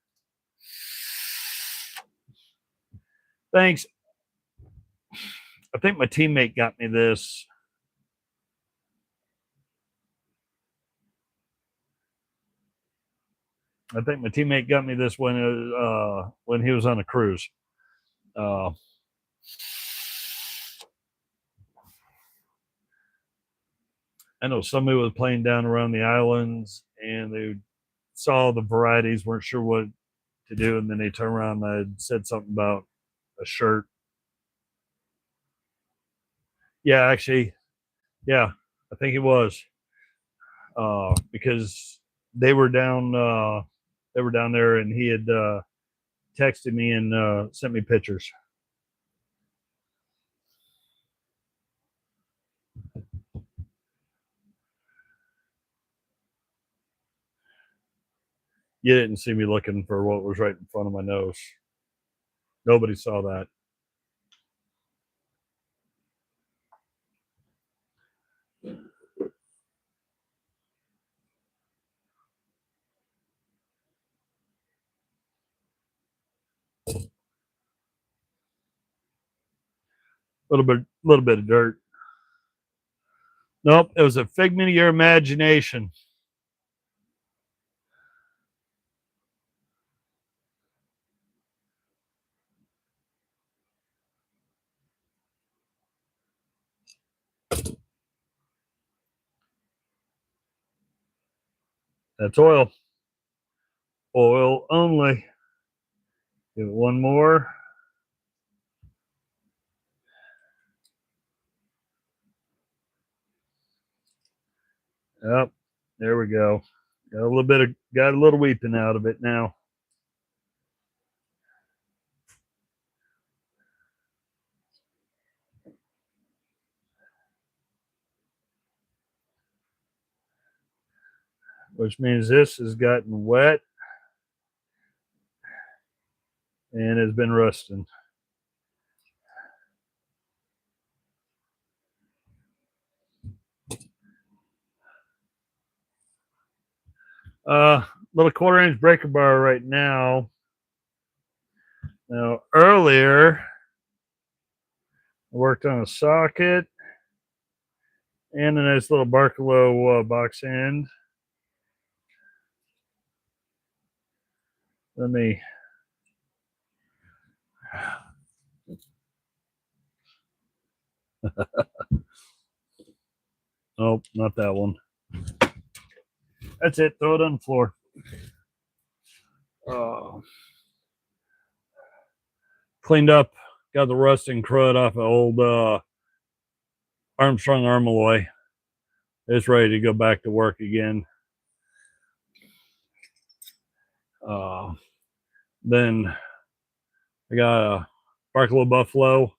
Thanks. I think my teammate got me this. I think my teammate got me this when he was on a cruise. I know somebody was playing down around the islands and they saw the varieties, weren't sure what to do, and then they turned around and said something about a shirt. Yeah, actually, yeah, I think it was because they were down there, and he had texted me and sent me pictures. You didn't see me looking for what was right in front of my nose. Nobody saw that. little bit of dirt. Nope, it was a figment of your imagination. That's oil. Oil only. Give it one more. Yep, there we go. Got a little weeping out of it now. Which means this has gotten wet and has been rusting. Little 1/4 inch breaker bar right now. Now earlier I worked on a socket and a nice little Barkalow box end. Let me nope, not that one. That's it. Throw it on the floor. Cleaned up, got the rust and crud off of old Armstrong Armalloy. It's ready to go back to work again. Then I got a Barkalow Buffalo,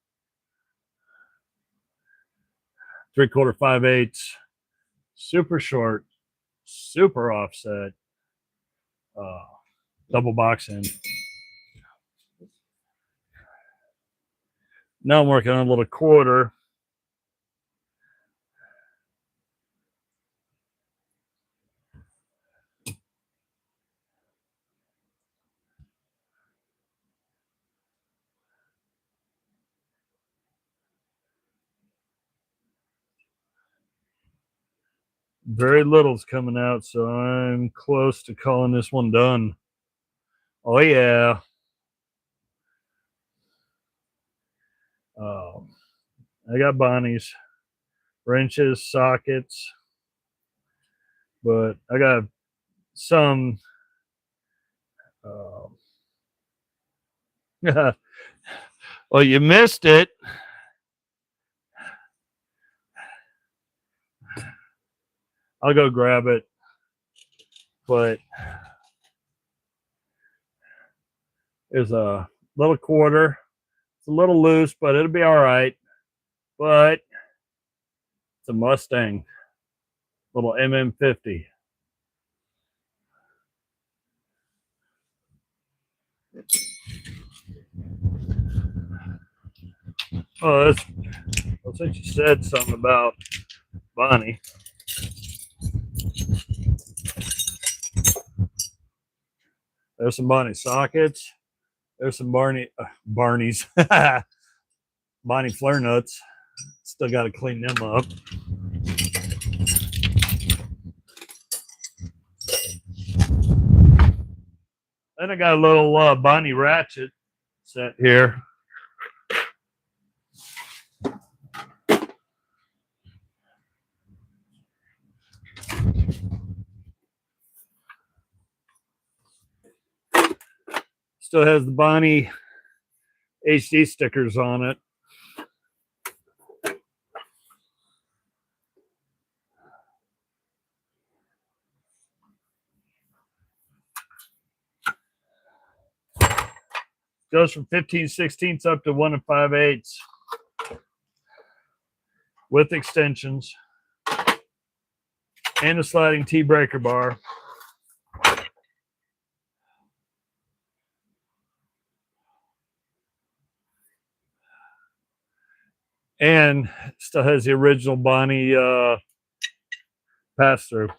3/4 5/8, super short, super offset, double box end. Now I'm working on a little 1/4. Very little's coming out, so I'm close to calling this one done. Oh yeah. I got Bonnie's, wrenches, sockets, but I got some well, you missed it. I'll go grab it, but there's a little 1/4. It's a little loose, but it'll be all right. But it's a Mustang, little MM50. Oh, since you said something about Bonnie. There's some Bonnie sockets. There's some Barney's Bonnie flare nuts. Still got to clean them up. Then I got a little Bonnie ratchet set here. Still has the Bonnie HD stickers on it. Goes from 15/16 up to 1 5/8 with extensions and a sliding T breaker bar. And still has the original Bonnie pass through.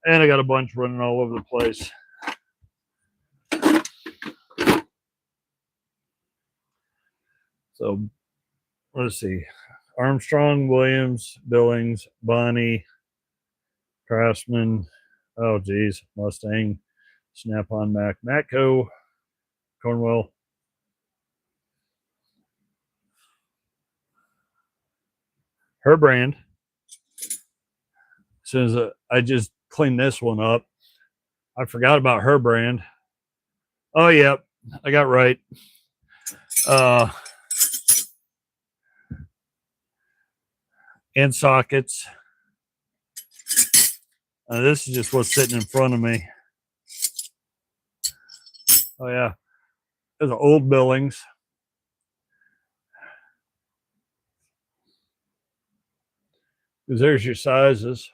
And I got a bunch running all over the place. So let's see. Armstrong, Williams, Billings, Bonnie, Craftsman. Oh, geez. Mustang, Snap-on, Mac, Matco, Cornwell. Her brand. As soon as I just cleaned this one up, I forgot about her brand. Oh, yep. I got right. And sockets. This is just what's sitting in front of me. Oh, yeah. There's old Billings. Because there's your sizes.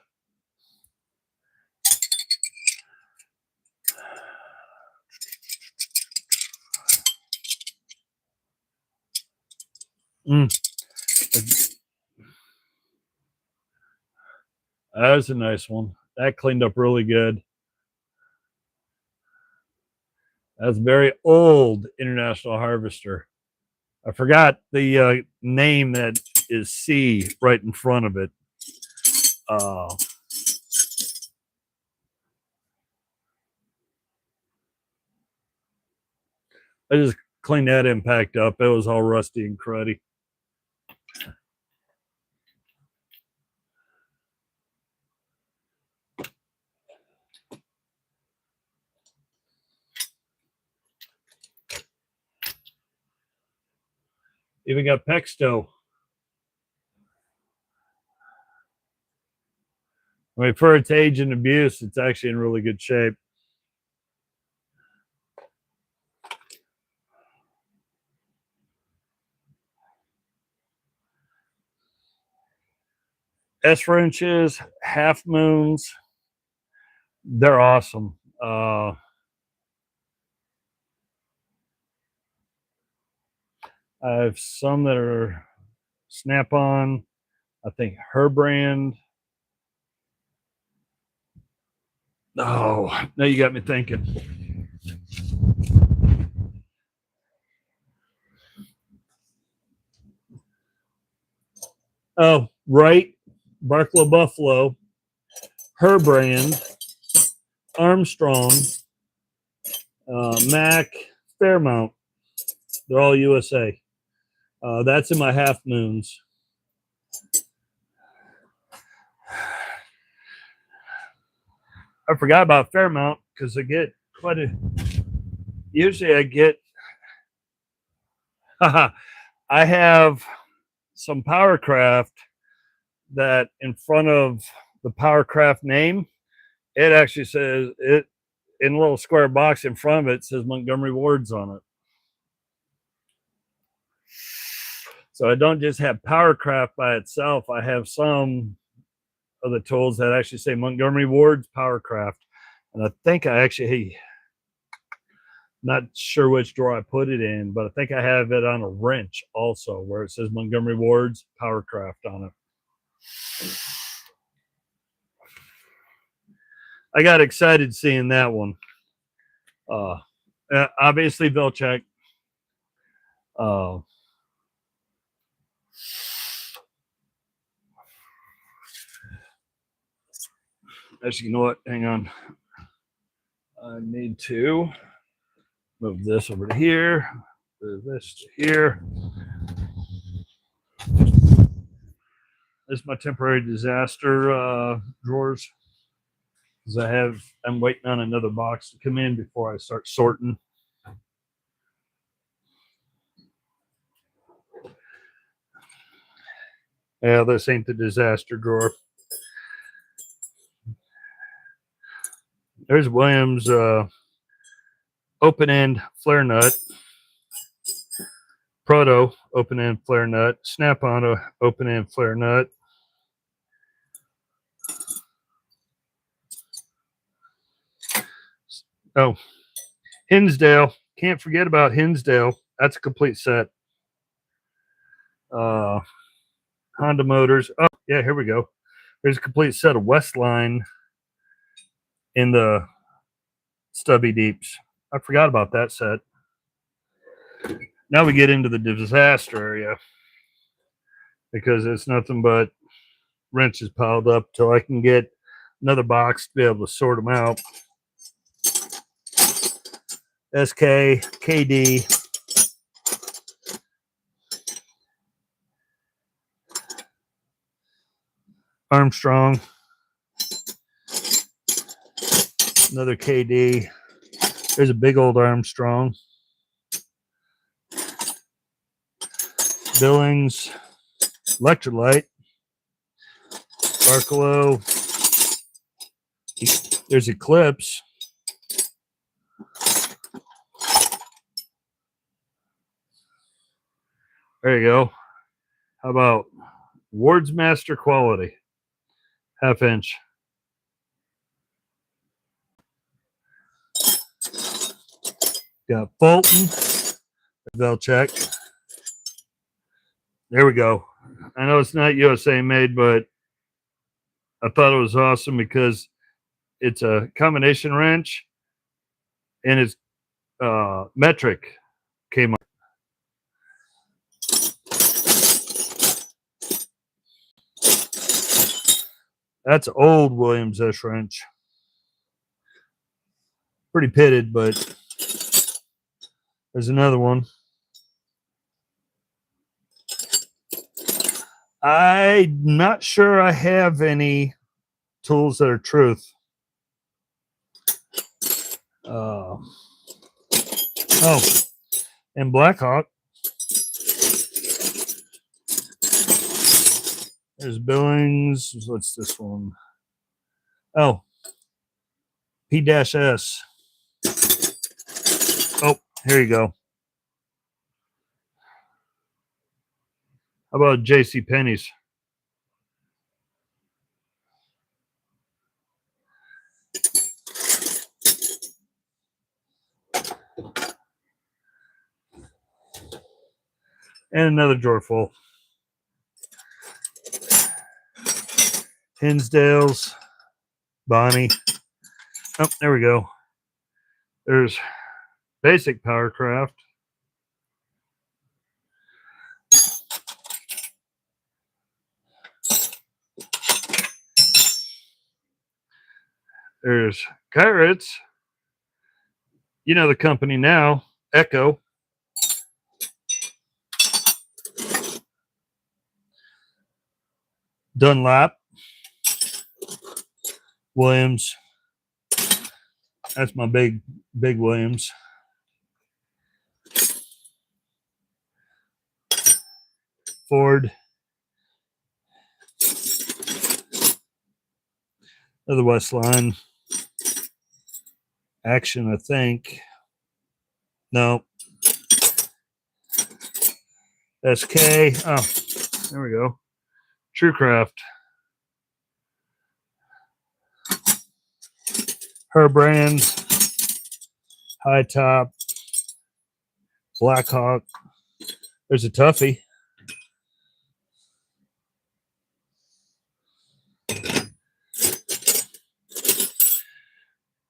That was a nice one. That cleaned up really good. That's a very old International Harvester. I forgot the name that is C right in front of it. I just cleaned that impact up. It was all rusty and cruddy. Even got Pexto. I mean, for its age and abuse, it's actually in really good shape. S-wrenches, half moons, they're awesome. I have some that are Snap-on. I think her brand. Oh, now you got me thinking. Oh, right. Barklow Buffalo. Her brand. Armstrong. Mac. Fairmount. They're all USA. That's in my half moons. I forgot about Fairmount because I get quite a. Usually I get. I have some Powercraft that in front of the Powercraft name, it actually says it in a little square box in front of it says Montgomery Wards on it. So I don't just have Powercraft by itself. I have some of the tools that actually say Montgomery Ward's Powercraft. And I think I actually, not sure which drawer I put it in, but I think I have it on a wrench also where it says Montgomery Ward's Powercraft on it. I got excited seeing that one. Obviously, Vilcek. Actually, you know what? Hang on. I need to move this over to here. Move this to here. This is my temporary disaster drawers. Because I'm waiting on another box to come in before I start sorting. Yeah, this ain't the disaster drawer. There's Williams open end flare nut. Proto open end flare nut. Snap-on open end flare nut. Oh, Hinsdale. Can't forget about Hinsdale. That's a complete set. Honda motors. Oh, yeah, here we go. There's a complete set of Westline in the stubby deeps. I forgot about that set. Now we get into the disaster area because it's nothing but wrenches piled up till I can get another box to be able to sort them out. SK, KD, Armstrong, another KD. There's a big old Armstrong. Billings, Electrolyte, Barcelo. There's Eclipse. There you go. How about Ward's Master Quality? Half inch. Got Fulton. Velcheck. There we go. I know it's not USA made, but I thought it was awesome because it's a combination wrench and it's metric came up. That's old Williams S wrench. Pretty pitted, but there's another one. I'm not sure I have any tools that are truth. Oh, and Blackhawk. There's Billings. What's this one? Oh, P-S. Oh, here you go. How about J.C. Penney's? And another drawer full. Hinsdale's, Bonnie. Oh, there we go. There's Basic Powercraft. There's Kyritz. You know the company now, Echo. Dunlap. Williams. That's my big Williams. Ford. Another Westline. Action, I think. No. SK. Oh, there we go. Truecraft. Her brand. High Top. Blackhawk. There's a Toughie.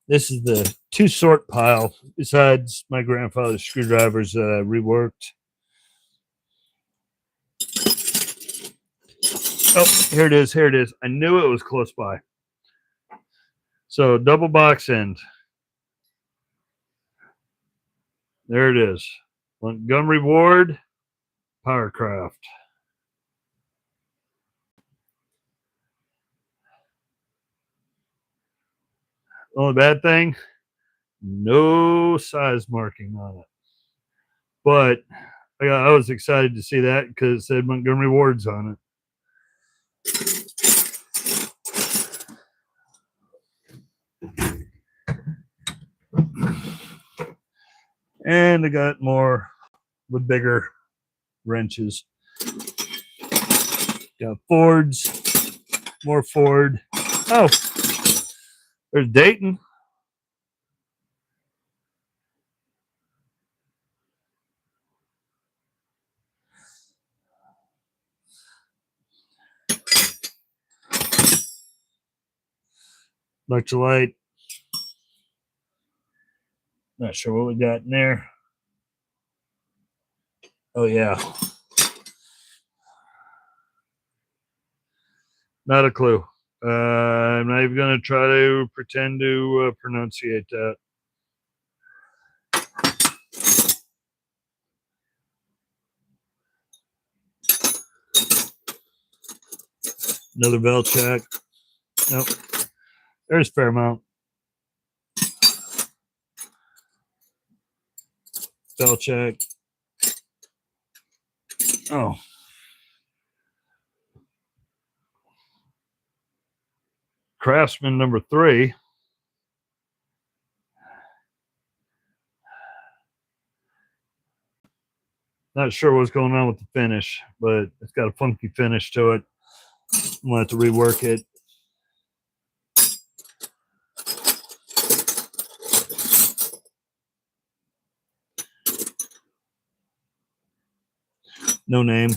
This is the two sort pile, besides my grandfather's screwdrivers that I reworked. Oh, here it is. Here it is. I knew it was close by. So double box end. There it is. Montgomery Ward, Powercraft. Only bad thing, no size marking on it. But I was excited to see that because it said Montgomery Ward's on it. And I got more with bigger wrenches. Got Fords, more Ford. Oh, there's Dayton. Electrolyte. Not sure what we got in there. Oh yeah. Not a clue. I'm not even going to try to pretend to pronunciate that. Another bell check. Nope. There's Fairmount. Bell check. Oh. Craftsman number 3. Not sure what's going on with the finish, but it's got a funky finish to it. I'm going to have to rework it. No name.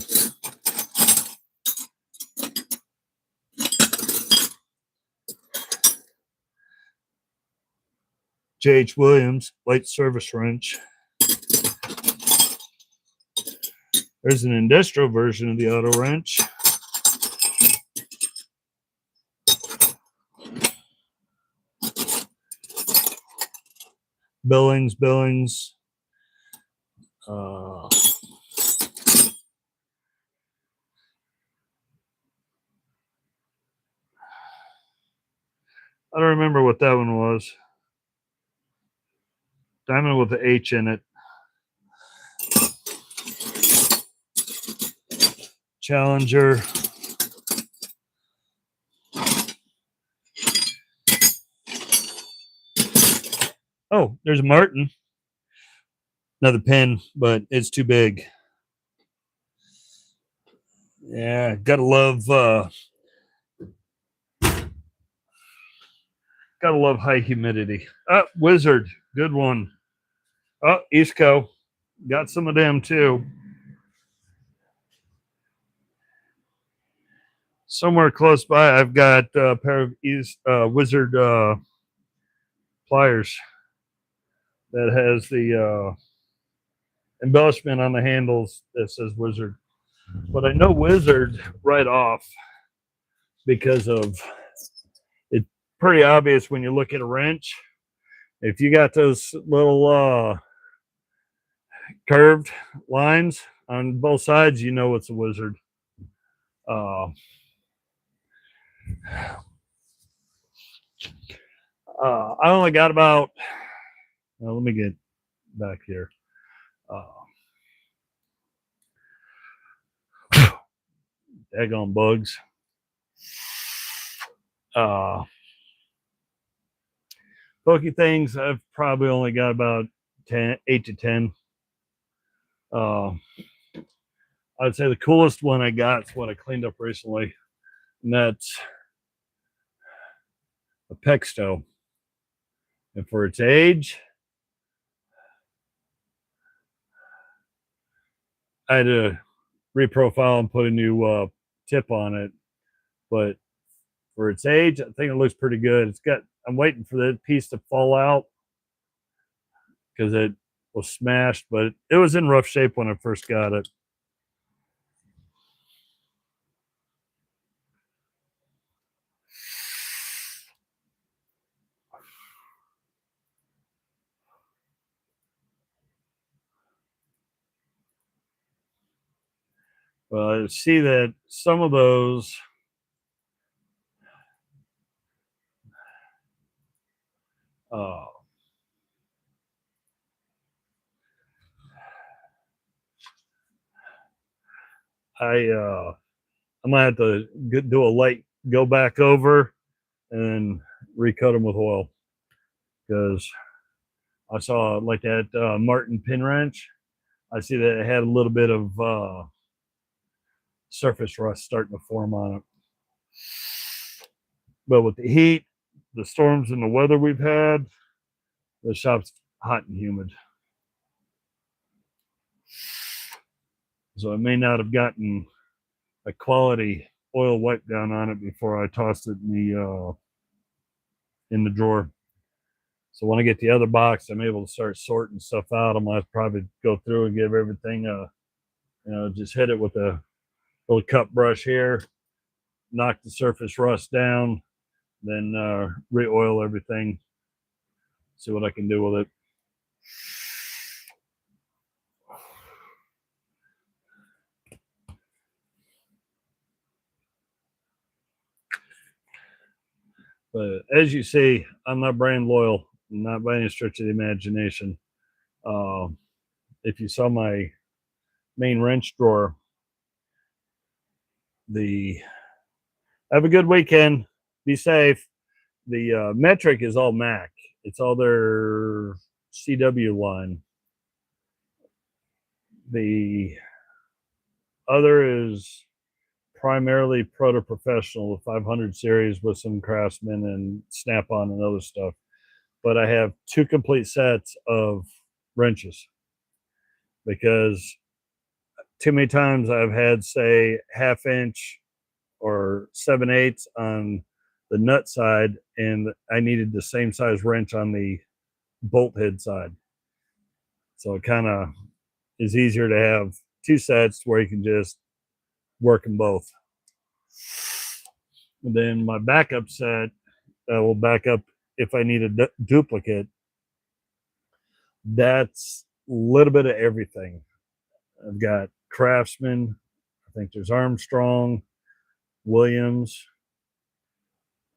J.H. Williams, light service wrench. There's an industrial version of the auto wrench. Billings. I don't remember what that one was. Diamond with the H in it. Challenger. Oh, there's a Martin. Another pin, but it's too big. Yeah, gotta love high humidity. Wizard, good one. Oh, East Coast. Got some of them too. Somewhere close by, I've got a pair of Wizard pliers that has the embellishment on the handles that says Wizard. But I know Wizard right off because of it's pretty obvious when you look at a wrench. If you got those little curved lines on both sides, you know it's a Wizard. I only got about, let me get back here. Daggone bugs. Pokey things, I've probably only got about 8 to 10. I'd say the coolest one I got is what I cleaned up recently, and that's a Pexto. And for its age, I had to reprofile and put a new tip on it. But for its age, I think it looks pretty good. I'm waiting for that piece to fall out because it was smashed, but it was in rough shape when I first got it. Well, I see that some of those I'm gonna have to do a light go back over and recut them with oil because I saw like that Martin pin wrench. I see that it had a little bit of surface rust starting to form on it. But with the heat, the storms, and the weather we've had, the shop's hot and humid. So I may not have gotten a quality oil wipe down on it before I tossed it in the drawer. So when I get the other box, I'm able to start sorting stuff out. I'm gonna probably go through and give everything a Just hit it with a little cut brush here, knock the surface rust down, then re-oil everything, see what I can do with it. But as you see, I'm not brand loyal, not by any stretch of the imagination. If you saw my main wrench drawer, have a good weekend. Be safe. The metric is all Mac. It's all their CW line. The other is primarily Proto Professional, the 500 series with some Craftsman and Snap-on and other stuff. But I have 2 complete sets of wrenches because too many times I've had, say, 1/2 inch or 7/8 on the nut side, and I needed the same size wrench on the bolt head side. So it kind of is easier to have 2 sets where you can just work them both. And then my backup set will back up if I need a duplicate. That's a little bit of everything. I've got Craftsman. I think there's Armstrong, Williams.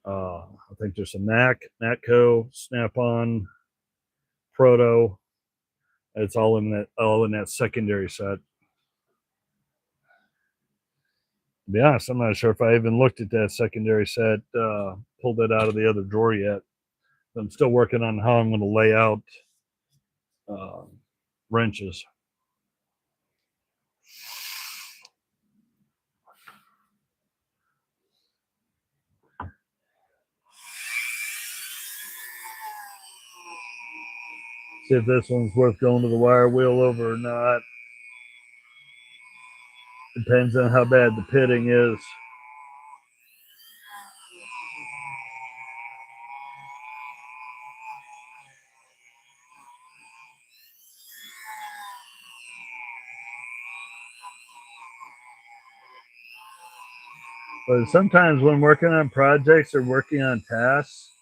I think there's some Natco, Snap-on, Proto. It's all in that secondary set. To be honest, I'm not sure if I even looked at that secondary set, pulled it out of the other drawer yet. I'm still working on how I'm going to lay out wrenches. See if this one's worth going to the wire wheel over or not. Depends on how bad the pitting is. But sometimes when working on projects or working on tasks,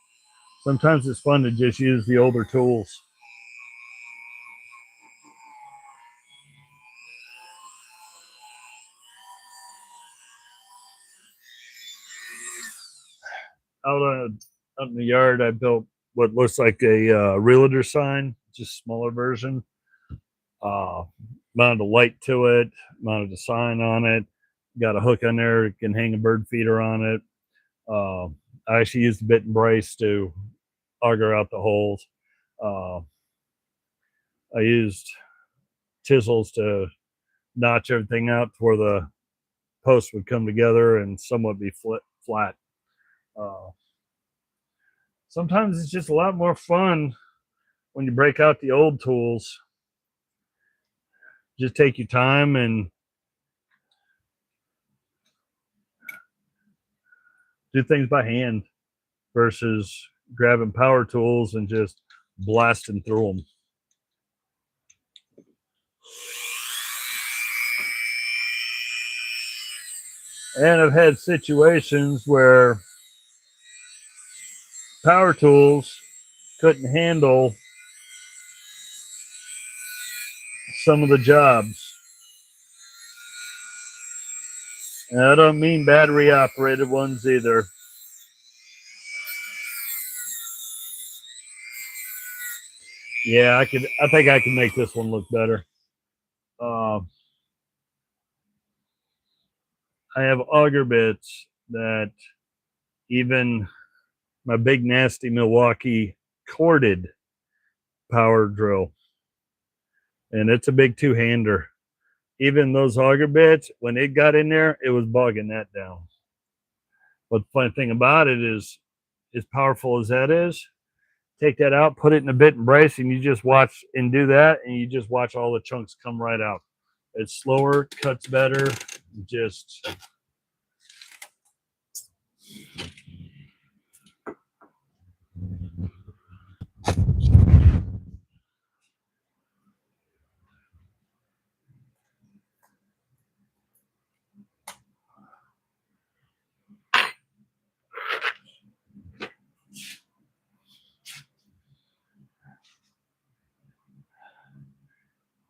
sometimes it's fun to just use the older tools. Out in the yard, I built what looks like a realtor sign, just smaller version. Mounted a light to it, mounted a sign on it, got a hook on there, can hang a bird feeder on it. I actually used a bit and brace to auger out the holes. I used chisels to notch everything out to where the posts would come together and somewhat be flat. Sometimes it's just a lot more fun when you break out the old tools. Just take your time and do things by hand versus grabbing power tools and just blasting through them. And I've had situations where power tools couldn't handle some of the jobs. And I don't mean battery operated ones either. Yeah, I think I can make this one look better. I have auger bits that even my big nasty Milwaukee corded power drill, and it's a big 2-hander. Even those auger bits, when it got in there, it was bogging that down. But the funny thing about it is, as powerful as that is, take that out, put it in a bit and brace, and you just watch and do that, and you just watch all the chunks come right out. It's slower, cuts better, just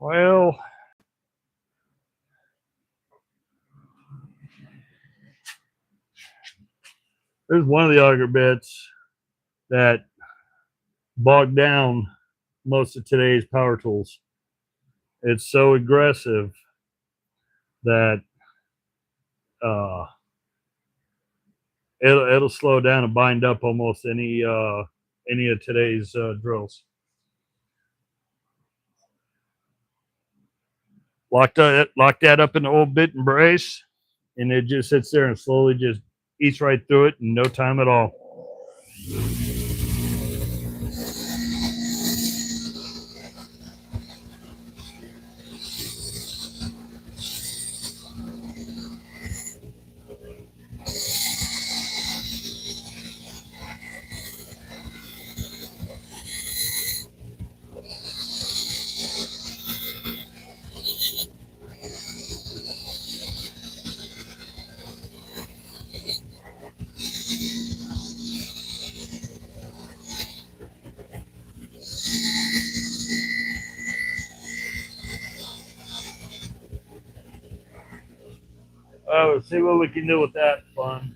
Well, there's one of the auger bits that bogged down most of today's power tools. It's so aggressive that uh, it'll slow down and bind up almost any of today's drills. Lock that up in the old bit and brace, and it just sits there and slowly just eats right through it in no time at all. Oh, let's see what we can do with that fun.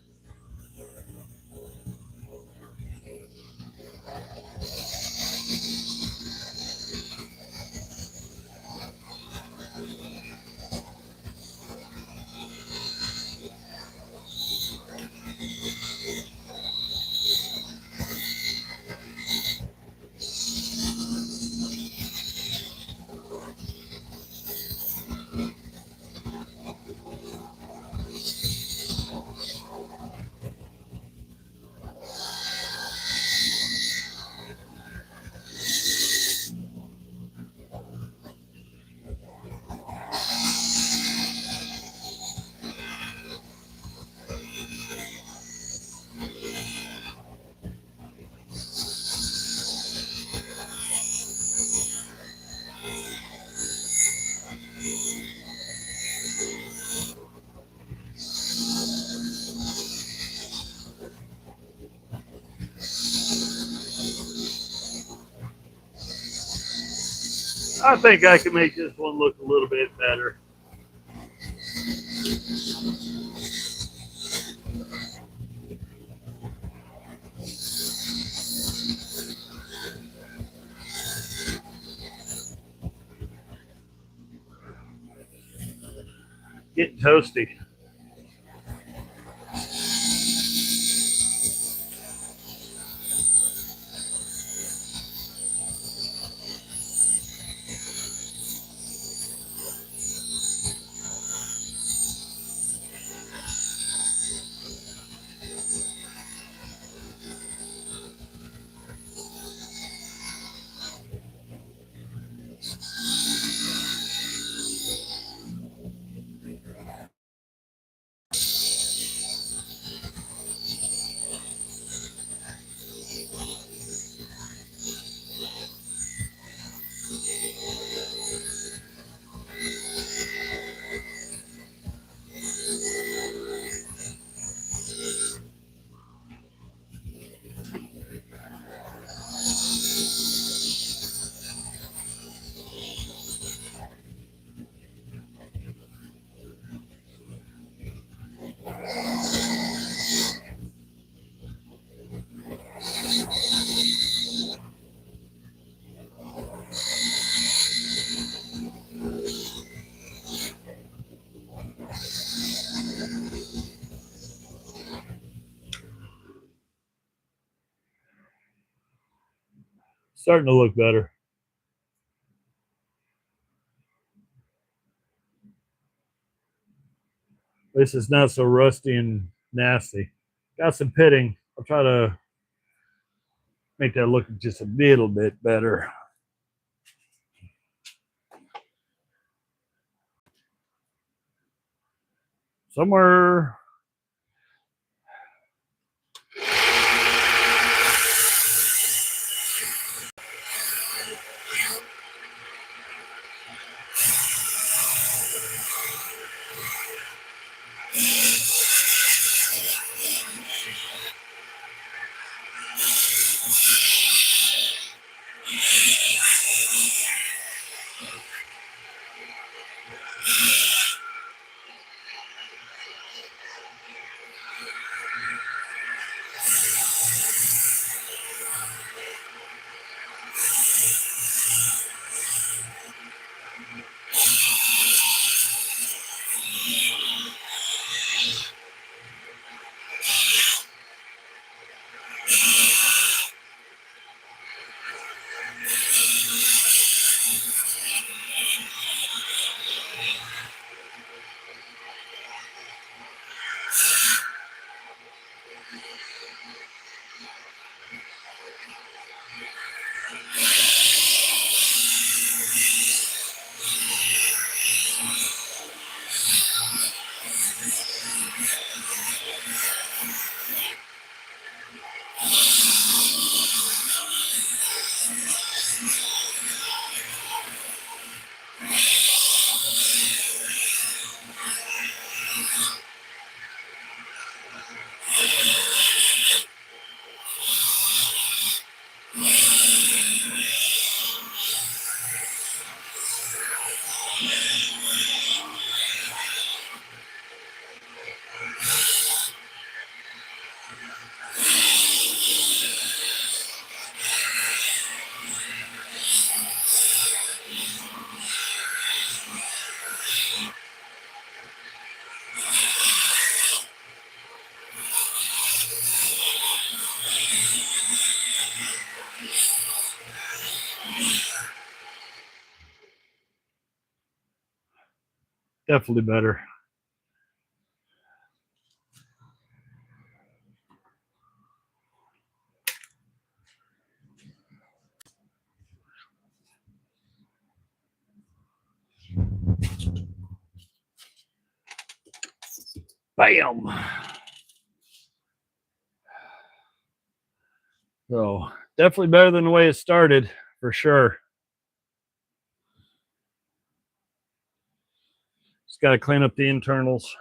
I think I can make this one look a little bit better. Getting toasty. Starting to look better. This is not so rusty and nasty. Got some pitting. I'll try to make that look just a little bit better. Somewhere. Definitely better. Bam. So definitely better than the way it started, for sure. Just got to clean up the internals.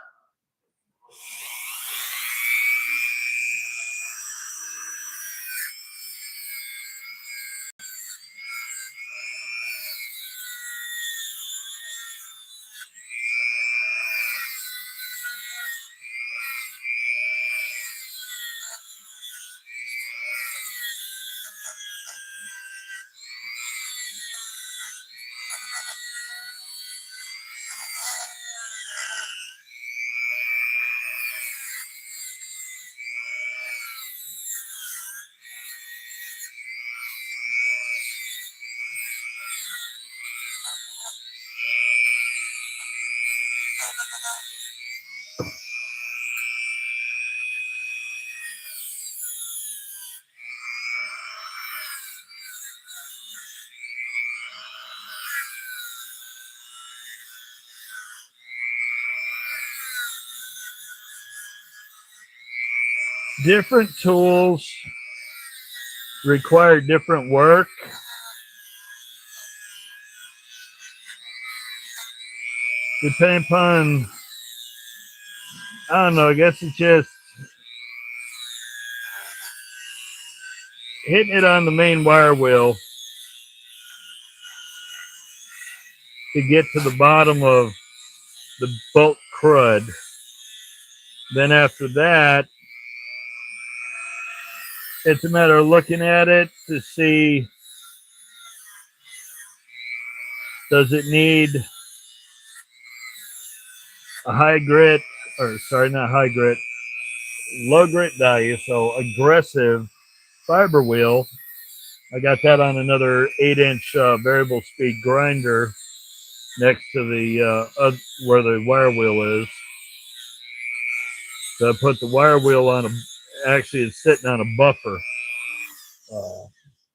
Different tools require different work. Depending upon, I don't know, I guess it's just hitting it on the main wire wheel to get to the bottom of the bolt crud. Then after that, it's a matter of looking at it to see, does it need a high grit, or sorry, not high grit, low grit value, so aggressive fiber wheel. I got that on another 8-inch variable speed grinder next to the where the wire wheel is. So I put the wire wheel on actually it's sitting on a buffer.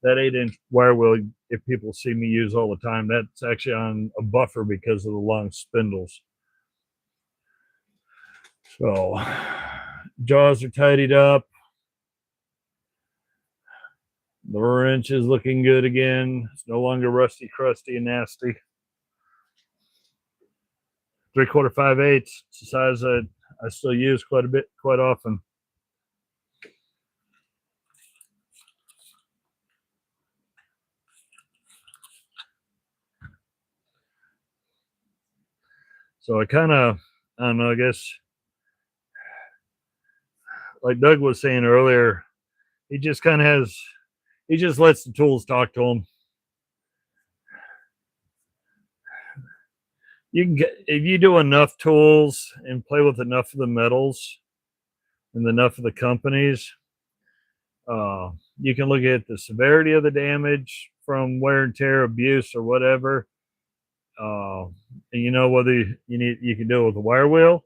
That 8-inch wire wheel, if people see me use all the time, that's actually on a buffer because of the long spindles. So jaws are tidied up. The wrench is looking good again. It's no longer rusty, crusty, and nasty. 3/4 5/8. It's the size that I still use quite often. So I don't know, I guess, like Doug was saying earlier, he just he just lets the tools talk to him. You can get, if you do enough tools and play with enough of the metals and enough of the companies, you can look at the severity of the damage from wear and tear, abuse, or whatever. And you know whether you can do it with a wire wheel,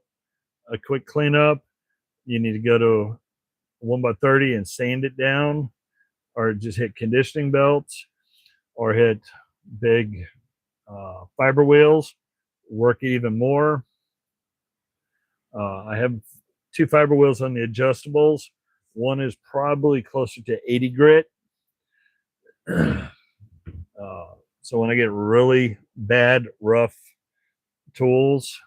a quick cleanup. You need to go to 1x30 and sand it down, or just hit conditioning belts, or hit big fiber wheels, work it even more. I have 2 fiber wheels on the adjustables. One is probably closer to 80 grit. So when I get really bad, rough tools,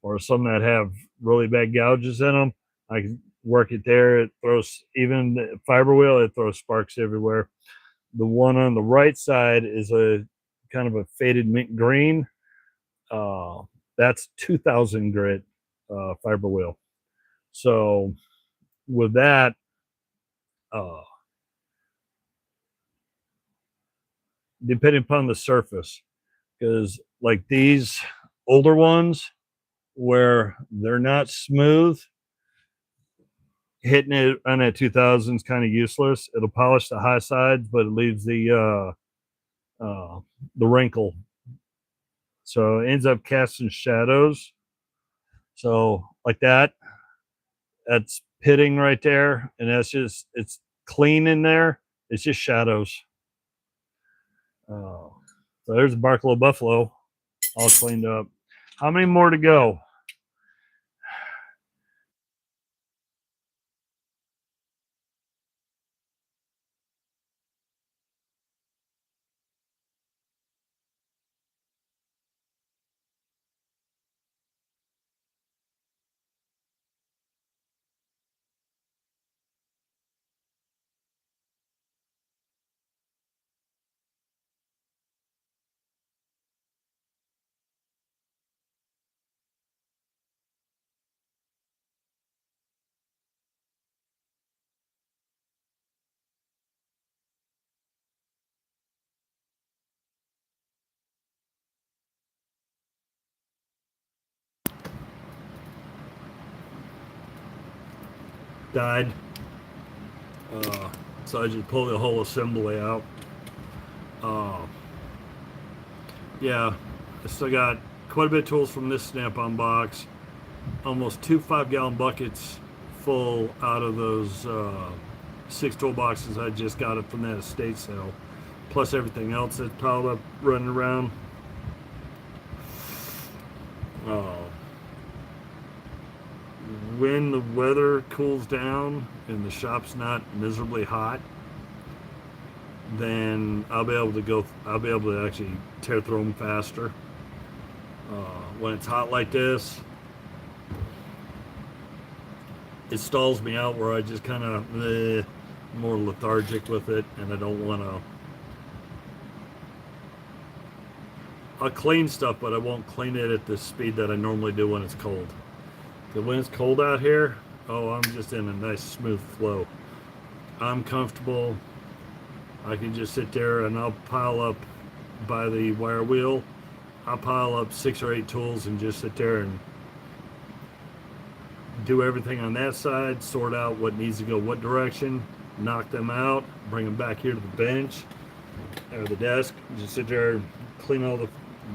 or some that have really bad gouges in them, I can work it there. It throws, even the fiber wheel, it throws sparks everywhere. The one on the right side is a kind of a faded mint green. That's 2000 grit fiber wheel. So with that, depending upon the surface, because like these older ones where they're not smooth, hitting it on that 2000 is kind of useless. It'll polish the high sides, but it leaves the wrinkle so it ends up casting shadows. So like that, that's pitting right there, and that's just, it's clean in there. It's just shadows. So there's a Barklow Buffalo, all cleaned up. How many more to go? Died. So I just pulled the whole assembly out. Yeah, I still got quite a bit of tools from this Snap-on box. Almost 2 5-gallon buckets full out of those 6 toolboxes I just got it from that estate sale. Plus everything else that's piled up running around. When the weather cools down and the shop's not miserably hot, then I'll be able to actually tear through them faster. When it's hot like this, it stalls me out where I just kind of more lethargic with it, and I don't want to. I'll clean stuff, but I won't clean it at the speed that I normally do when it's cold. Because when it's cold out here, I'm just in a nice smooth flow. I'm comfortable. I can just sit there and I'll pile up by the wire wheel. I'll pile up 6 or 8 tools and just sit there and do everything on that side, sort out what needs to go what direction, knock them out, bring them back here to the bench or the desk, just sit there and clean all the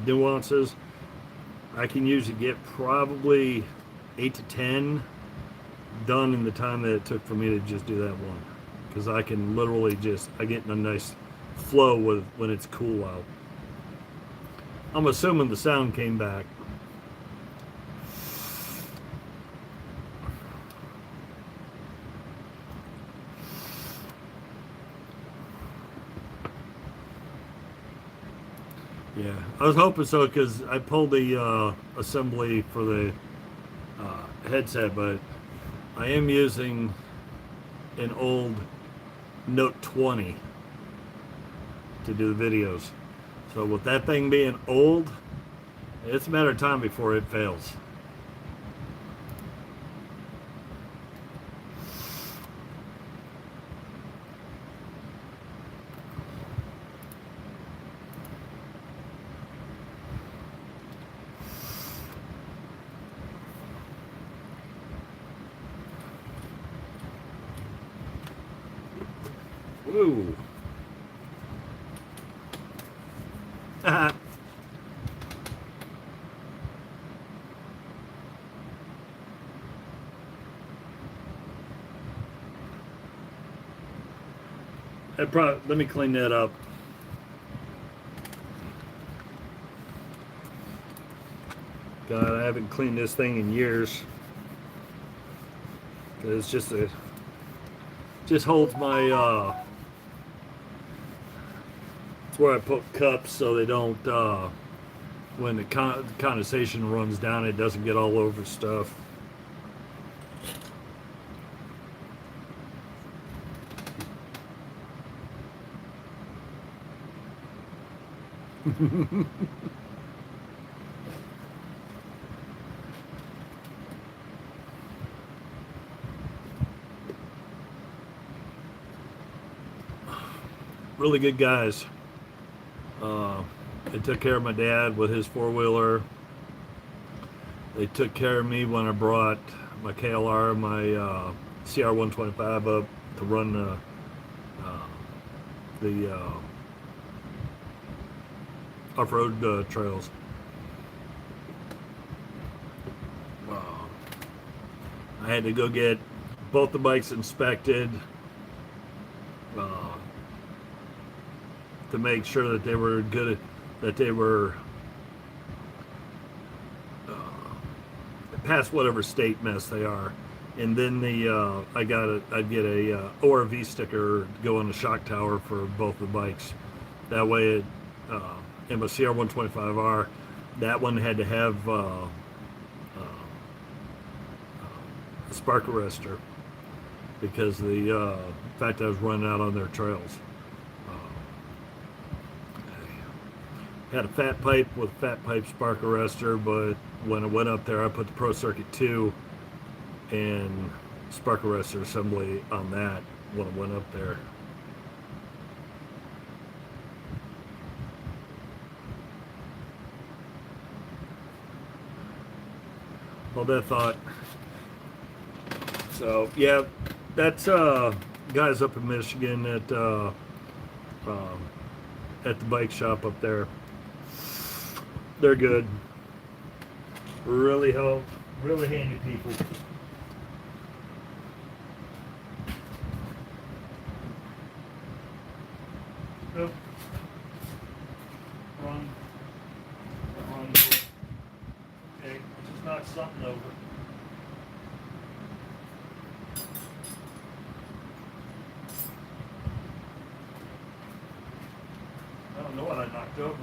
nuances. I can usually get probably 8 to 10 done in the time that it took for me to just do that one, because I can literally I get in a nice flow with when it's cool out. I'm assuming the sound came back. Yeah, I was hoping so, because I pulled the assembly for the headset, but I am using an old Note 20 to do the videos. So with that thing being old, it's a matter of time before it fails. Woo. Let me clean that up. God, I haven't cleaned this thing in years. It's just holds my it's where I put cups so they don't when the condensation runs down, it doesn't get all over stuff. Really good guys. They took care of my dad with his 4-wheeler. They took care of me when I brought my KLR, my CR125 up to run the off-road trails. had to go get both the bikes inspected to make sure that they were good, that they were past whatever state mess they are. And then I'd get a ORV sticker to go on the shock tower for both the bikes. That way, in my CR125R, that one had to have a spark arrestor because of the fact I was running out on their trails. Had a fat pipe with fat pipe spark arrestor, but when I went up there, I put the Pro Circuit 2 and spark arrestor assembly on that when I went up there. Hold that thought. So yeah, that's guys up in Michigan at the bike shop up there. They're good. Really handy people. Nope. Wrong. Okay, just knock something over. I don't know what I knocked over.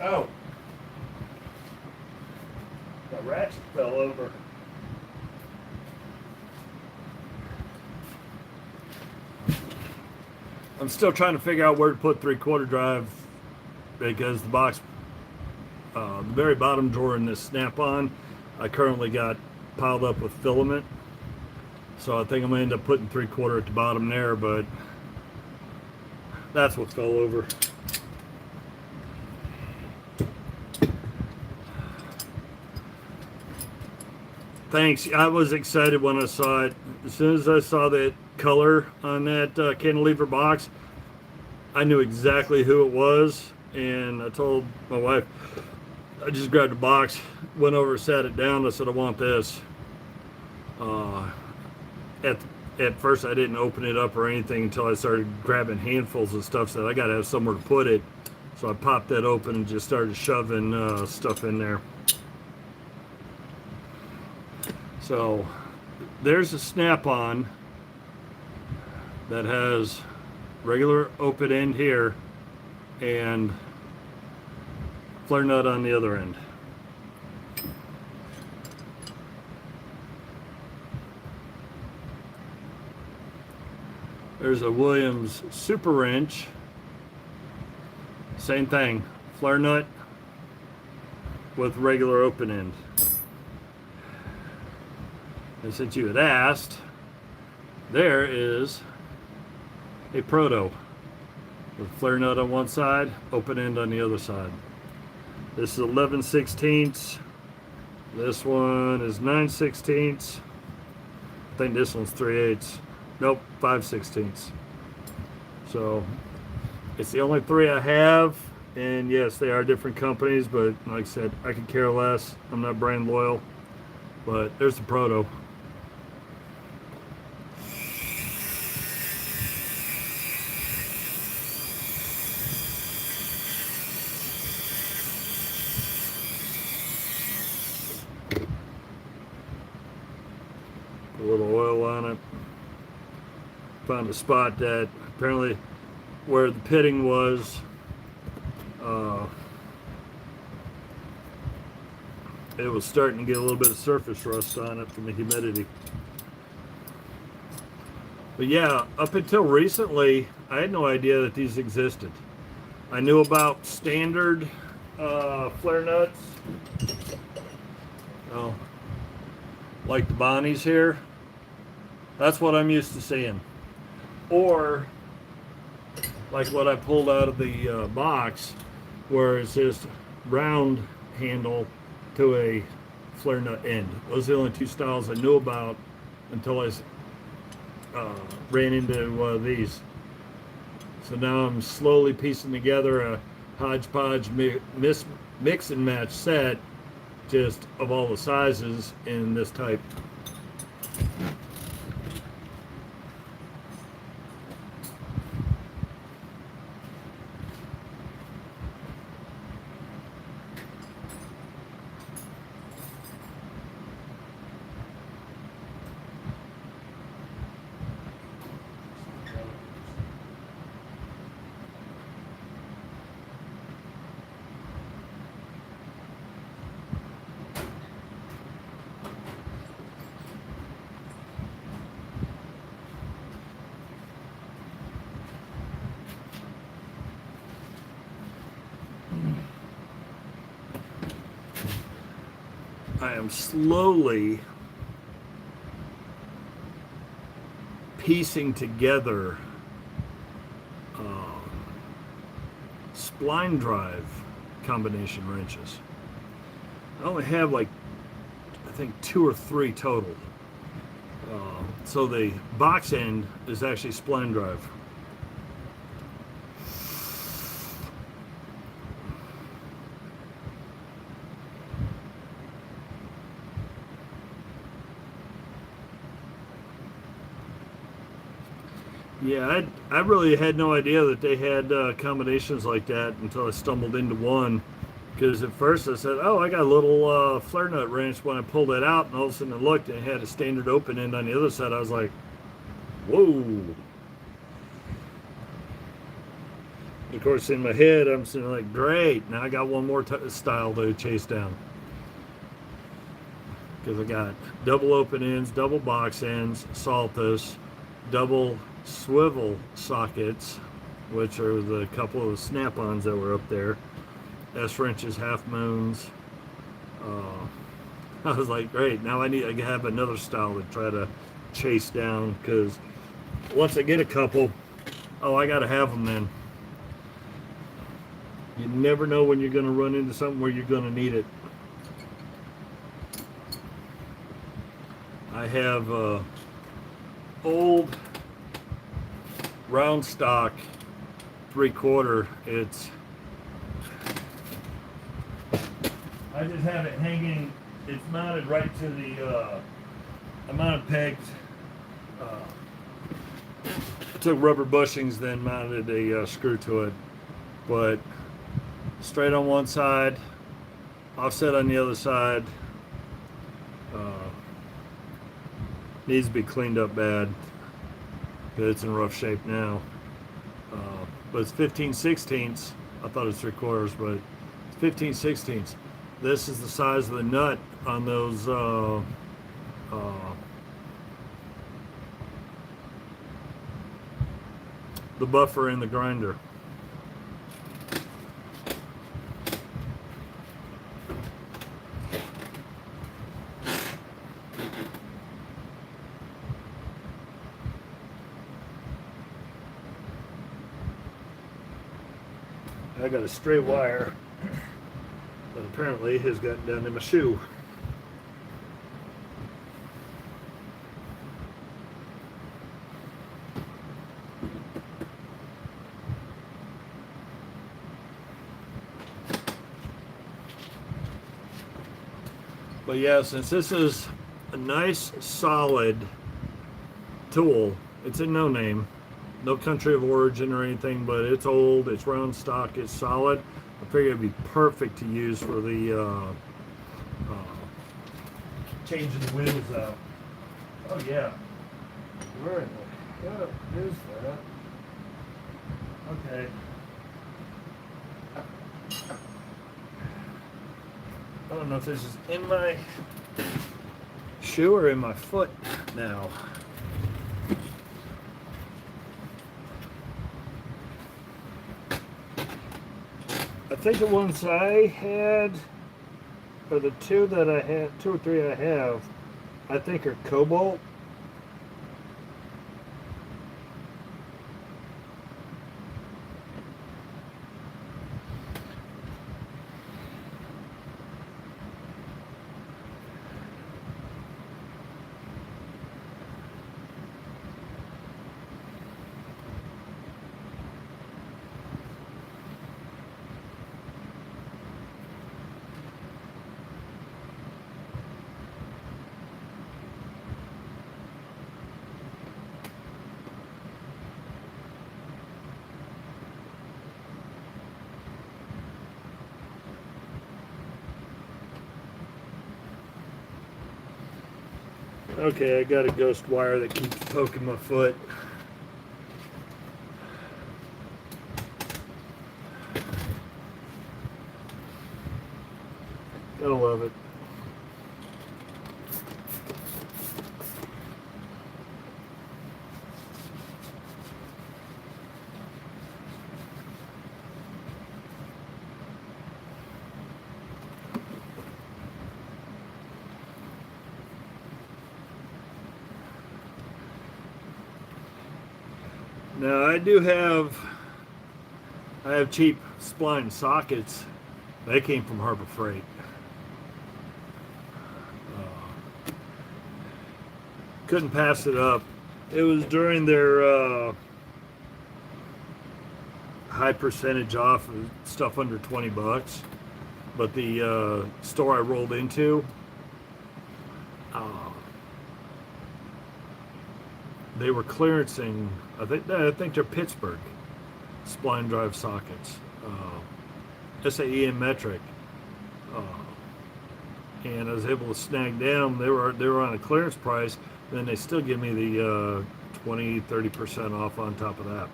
Oh. The ratchet fell over. I'm still trying to figure out where to put 3/4 drive because the box, the very bottom drawer in this snap-on, I currently got piled up with filament. So I think I'm going to end up putting 3/4 at the bottom there, but that's what fell over. Thanks. I was excited when I saw it. As soon as I saw that color on that cantilever box, I knew exactly who it was, and I told my wife, I just grabbed the box, went over, sat it down. I said, I want this. At first, I didn't open it up or anything until I started grabbing handfuls of stuff. So I got to have somewhere to put it. So I popped that open and just started shoving stuff in there. So there's a snap-on that has regular open end here and flare nut on the other end. There's a Williams super wrench, same thing, flare nut with regular open end. And since you had asked, there is a Proto with flare nut on one side, open end on the other side. This is 11/16. This one is 9/16. I think this one's 3/8. Nope, 5/16. So it's the only three I have, and yes, they are different companies, but like I said, I could care less. I'm not brand loyal. But there's the Proto. A little oil on it. Found a spot that apparently where the pitting was, it was starting to get a little bit of surface rust on it from the humidity. But yeah, up until recently, I had no idea that these existed. I knew about standard flare nuts, like the Bonnies here. That's what I'm used to seeing. Or like what I pulled out of the box, where it's just round handle to a flare nut end. Those are the only two styles I knew about until I ran into one of these. So now I'm slowly piecing together hodgepodge mix and match set, just of all the sizes in this type. I am slowly piecing together spline drive combination wrenches. I only have like, I think 2 or 3 total. So the box end is actually spline drive. Yeah, I really had no idea that they had combinations like that until I stumbled into one. Because at first I said, oh, I got a little flare nut wrench. When I pulled it out, and all of a sudden I looked, and it had a standard open end on the other side. I was like, whoa. Of course, in my head, I'm sitting like, great. Now I got one more style to chase down. Because I got double open ends, double box ends, Saltus, double swivel sockets, which are the couple of snap-ons that were up there, S wrenches, half moons. I was like, great, now I have another style to try to chase down, because once I get a couple, oh, I gotta have them then. You never know when you're going to run into something where you're going to need it. I have old round stock 3/4. I just have it hanging. It's mounted right to the. I mounted pegs. Took rubber bushings, then mounted a screw to it, but straight on one side, offset on the other side. Needs to be cleaned up bad, but it's in rough shape now. But it's 15/16. I thought it was 3/4, but it's 15/16. This is the size of the nut on those the buffer in the grinder. I got a stray wire that apparently has gotten down in my shoe. But yeah, since this is a nice solid tool, it's a no name, no country of origin or anything, but it's old, it's round stock, it's solid. I figured it'd be perfect to use for the changing the wheels out. Oh yeah, where in the hell is that? Okay. I don't know if this is in my shoe or in my foot now. I think the ones I had, or the two that I had, 2 or 3 I have, I think are cobalt. Okay, I got a ghost wire that keeps poking my foot. Gotta love it. Now I have cheap spline sockets. They came from Harbor Freight. Couldn't pass it up. It was during their high percentage off of stuff under 20 bucks. But the store I rolled into, they were clearancing. I think they're Pittsburgh spline drive sockets, SAE and metric, and I was able to snag them. They were on a clearance price. Then they still give me the 20-30% off on top of that.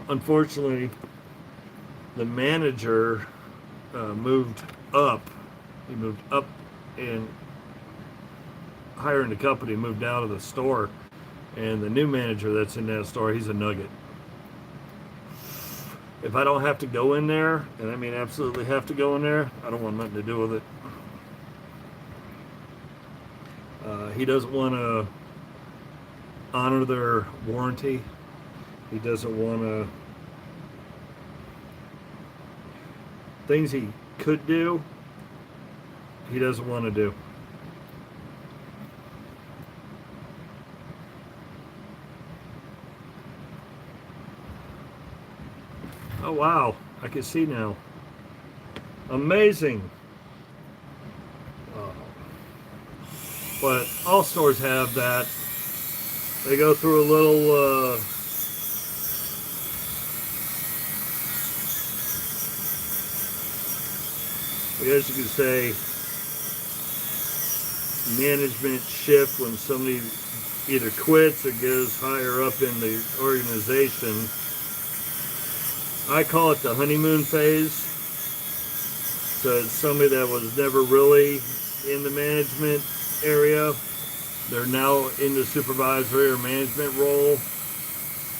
Unfortunately, the manager moved up. He moved up and higher in the company, moved out of the store, and the new manager that's in that store, he's a nugget. If I don't have to go in there, and I mean absolutely have to go in there, I don't want nothing to do with it. He doesn't want to honor their warranty. He doesn't want to. Things he could do, he doesn't want to do. Oh wow, I can see now. Amazing. But all stores have that. They go through a little I guess you could say management shift when somebody either quits or goes higher up in the organization. I call it the honeymoon phase. So it's somebody that was never really in the management area. They're now in the supervisory or management role.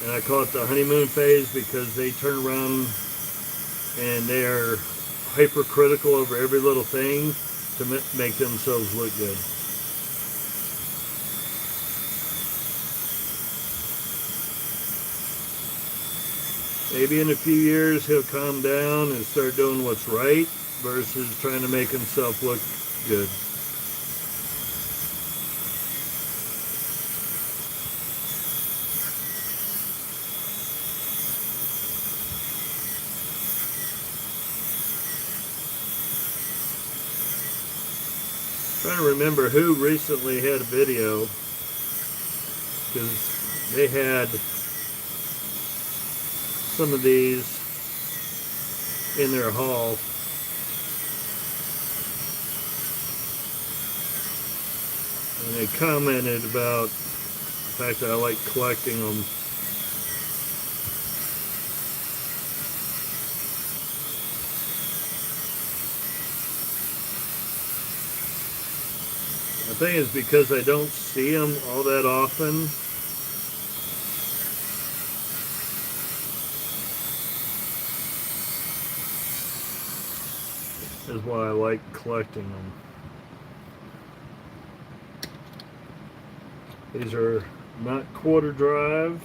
And I call it the honeymoon phase because they turn around and they're hypercritical over every little thing to make themselves look good. Maybe in a few years he'll calm down and start doing what's right versus trying to make himself look good. Trying to remember who recently had a video, because they had some of these in their haul. And they commented about the fact that I like collecting them. I think it's because I don't see them all that often. Is why I like collecting them. These are not quarter drive.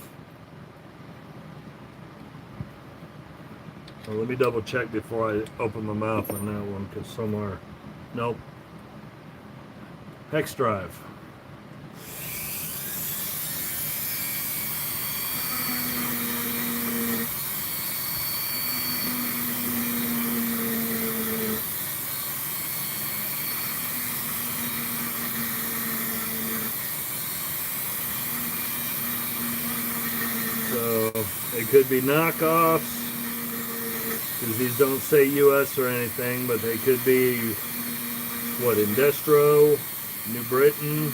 So let me double check before I open my mouth on that one, because somewhere, nope. Hex drive. So it could be knockoffs, because these don't say US or anything, but they could be, what, Indestro. New Britain.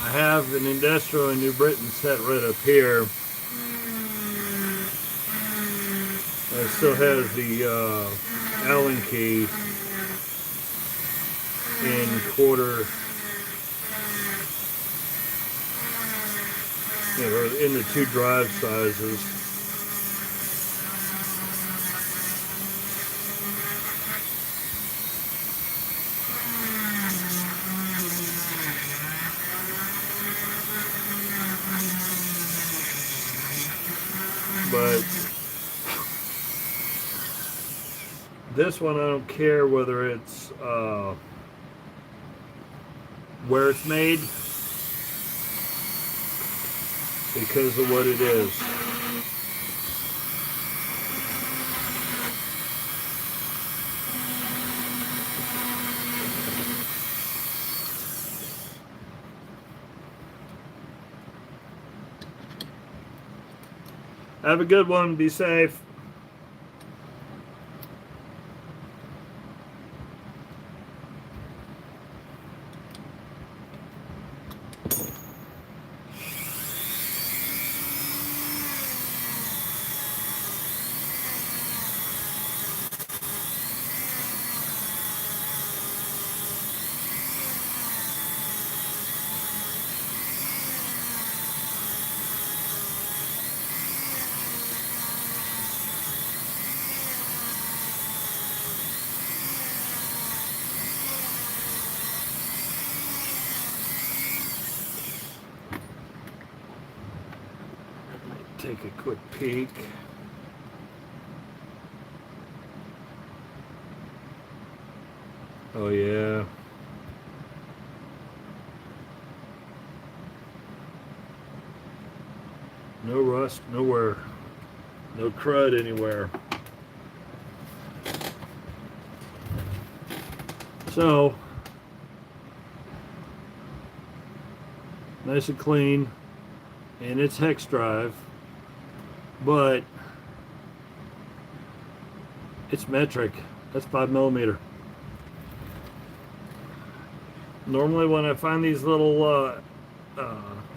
I have an industrial in New Britain set right up here. It still has the Allen key in quarter, in the 2 drive sizes. But this one, I don't care whether it's where it's made, because of what it is. Have a good one. Be safe. Take a quick peek. Oh yeah. No rust nowhere. No crud anywhere. So, nice and clean, and it's hex drive, but it's metric. That's 5mm. Normally when I find these little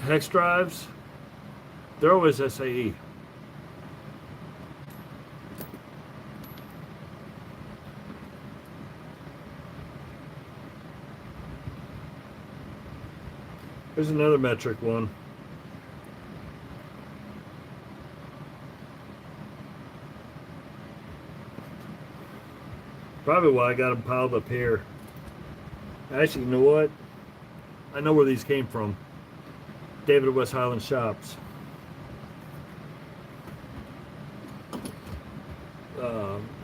hex drives, they're always SAE. Here's another metric one. Probably why I got them piled up here. Actually, you know what? I know where these came from. David West Highland Shops.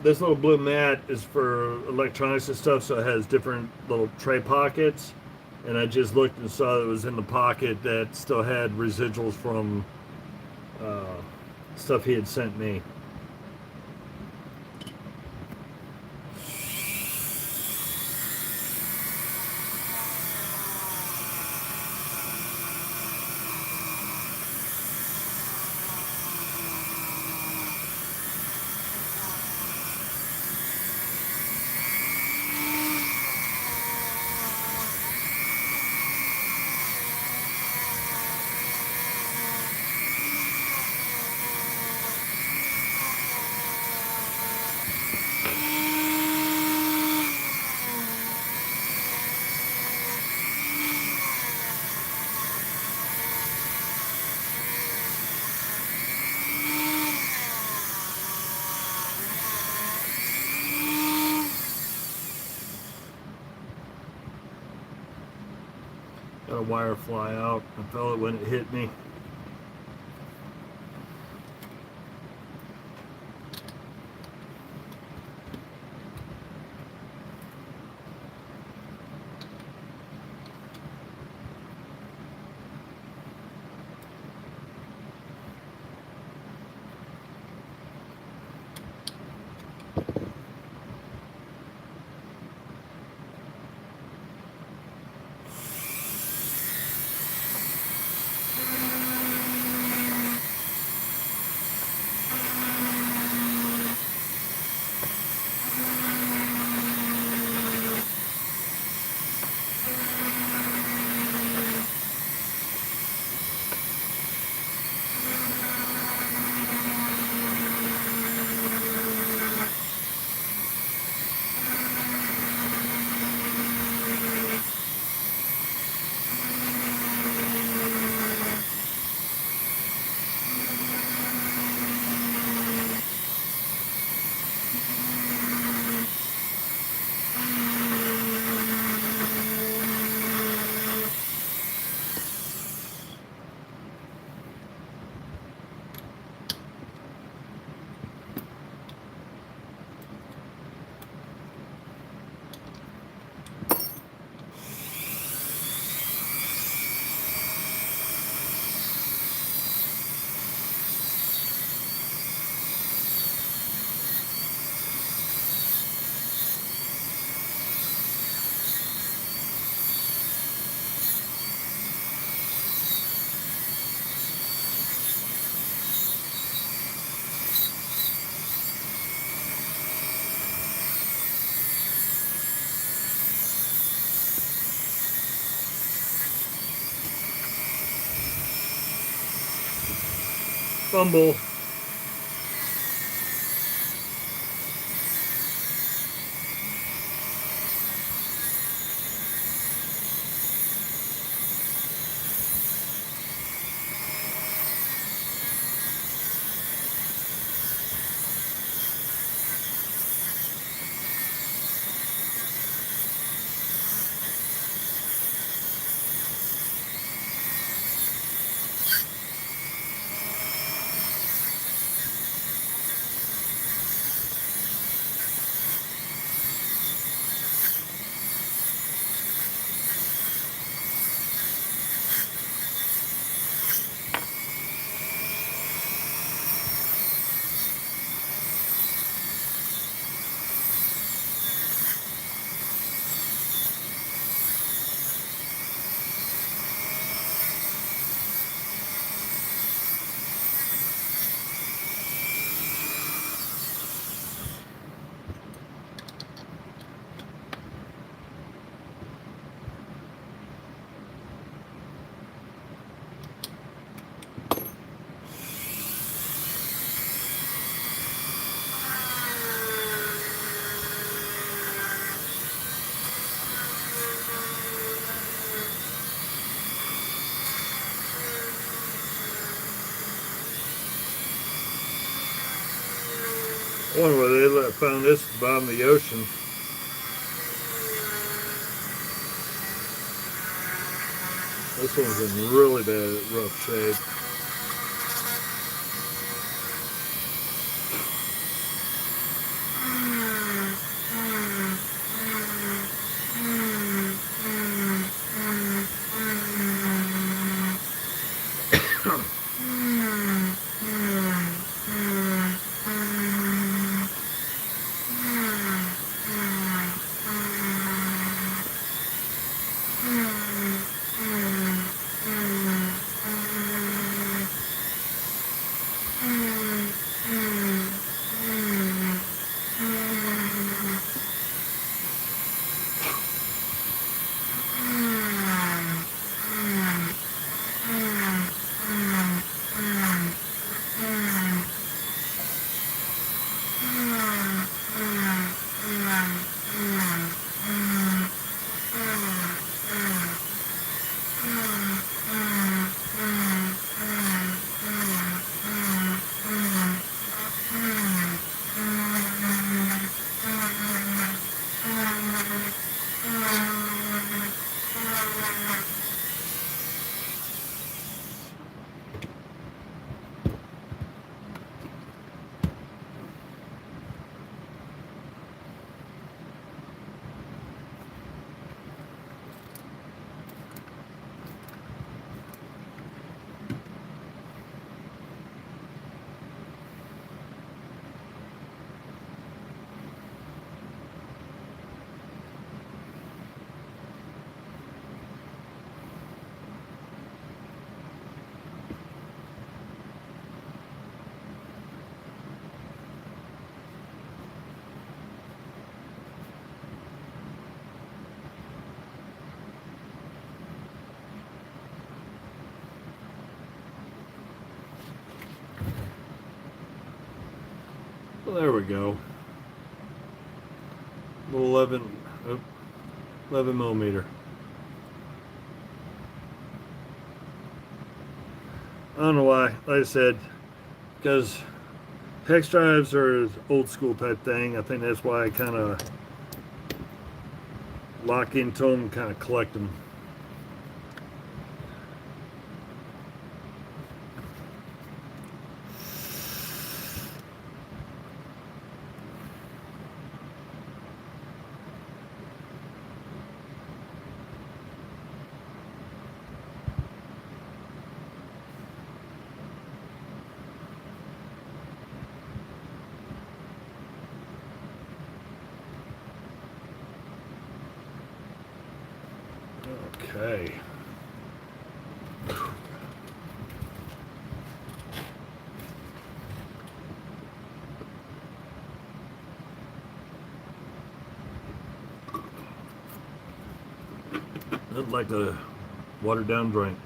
This little blue mat is for electronics and stuff, so it has different little tray pockets. And I just looked and saw it was in the pocket that still had residuals from stuff he had sent me. Got a wire fly out. I felt it when it hit me. fumble. I wonder where they found this at the bottom of the ocean. This one's in really bad, rough shape. Well, there we go. 11 millimeter. I don't know why. Like I said, because hex drives are an old school type thing. I think that's why I kind of lock into them, kind of collect them. Okay. Looked like a watered down drink.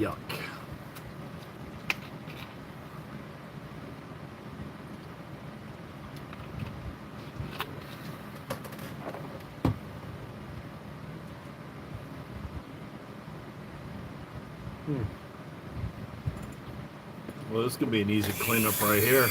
Yuck. Well, this could be an easy cleanup right here.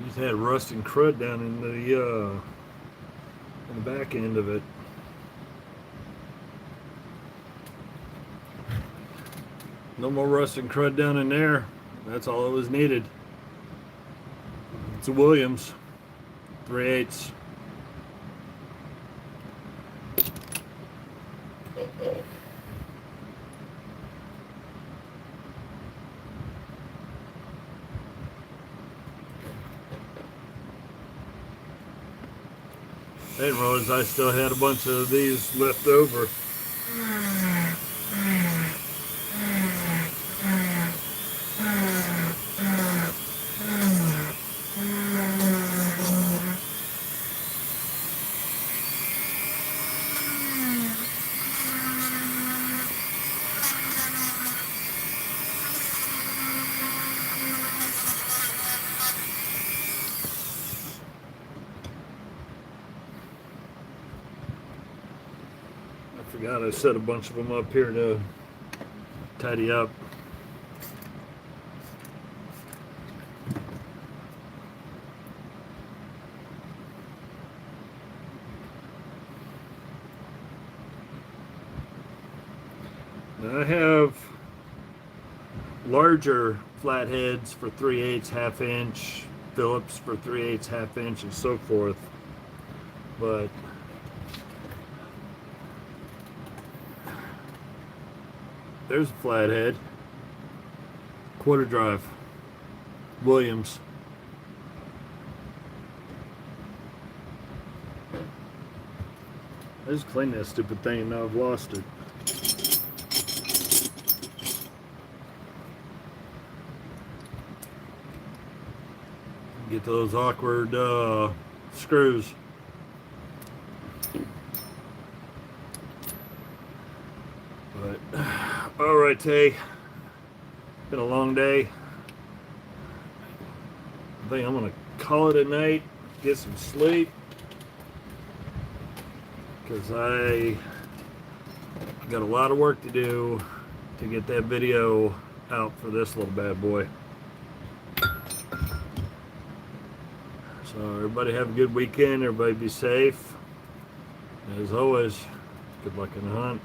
Just had rust and crud down in the back end of it. No more rust and crud down in there. That's all it was needed. It's a Williams 3/8. I didn't realize I still had a bunch of these left over. I forgot I set a bunch of them up here to tidy up. Now I have larger flatheads for 3/8 1/2 inch, Phillips for 3/8 1/2 inch, and so forth. But there's a flathead, quarter drive, Williams. I just cleaned that stupid thing and now I've lost it. Get those awkward screws. But all right, Tay. Been a long day. I think I'm gonna call it a night. Get some sleep, because I got a lot of work to do to get that video out for this little bad boy. So everybody have a good weekend. Everybody be safe. As always, good luck in the hunt.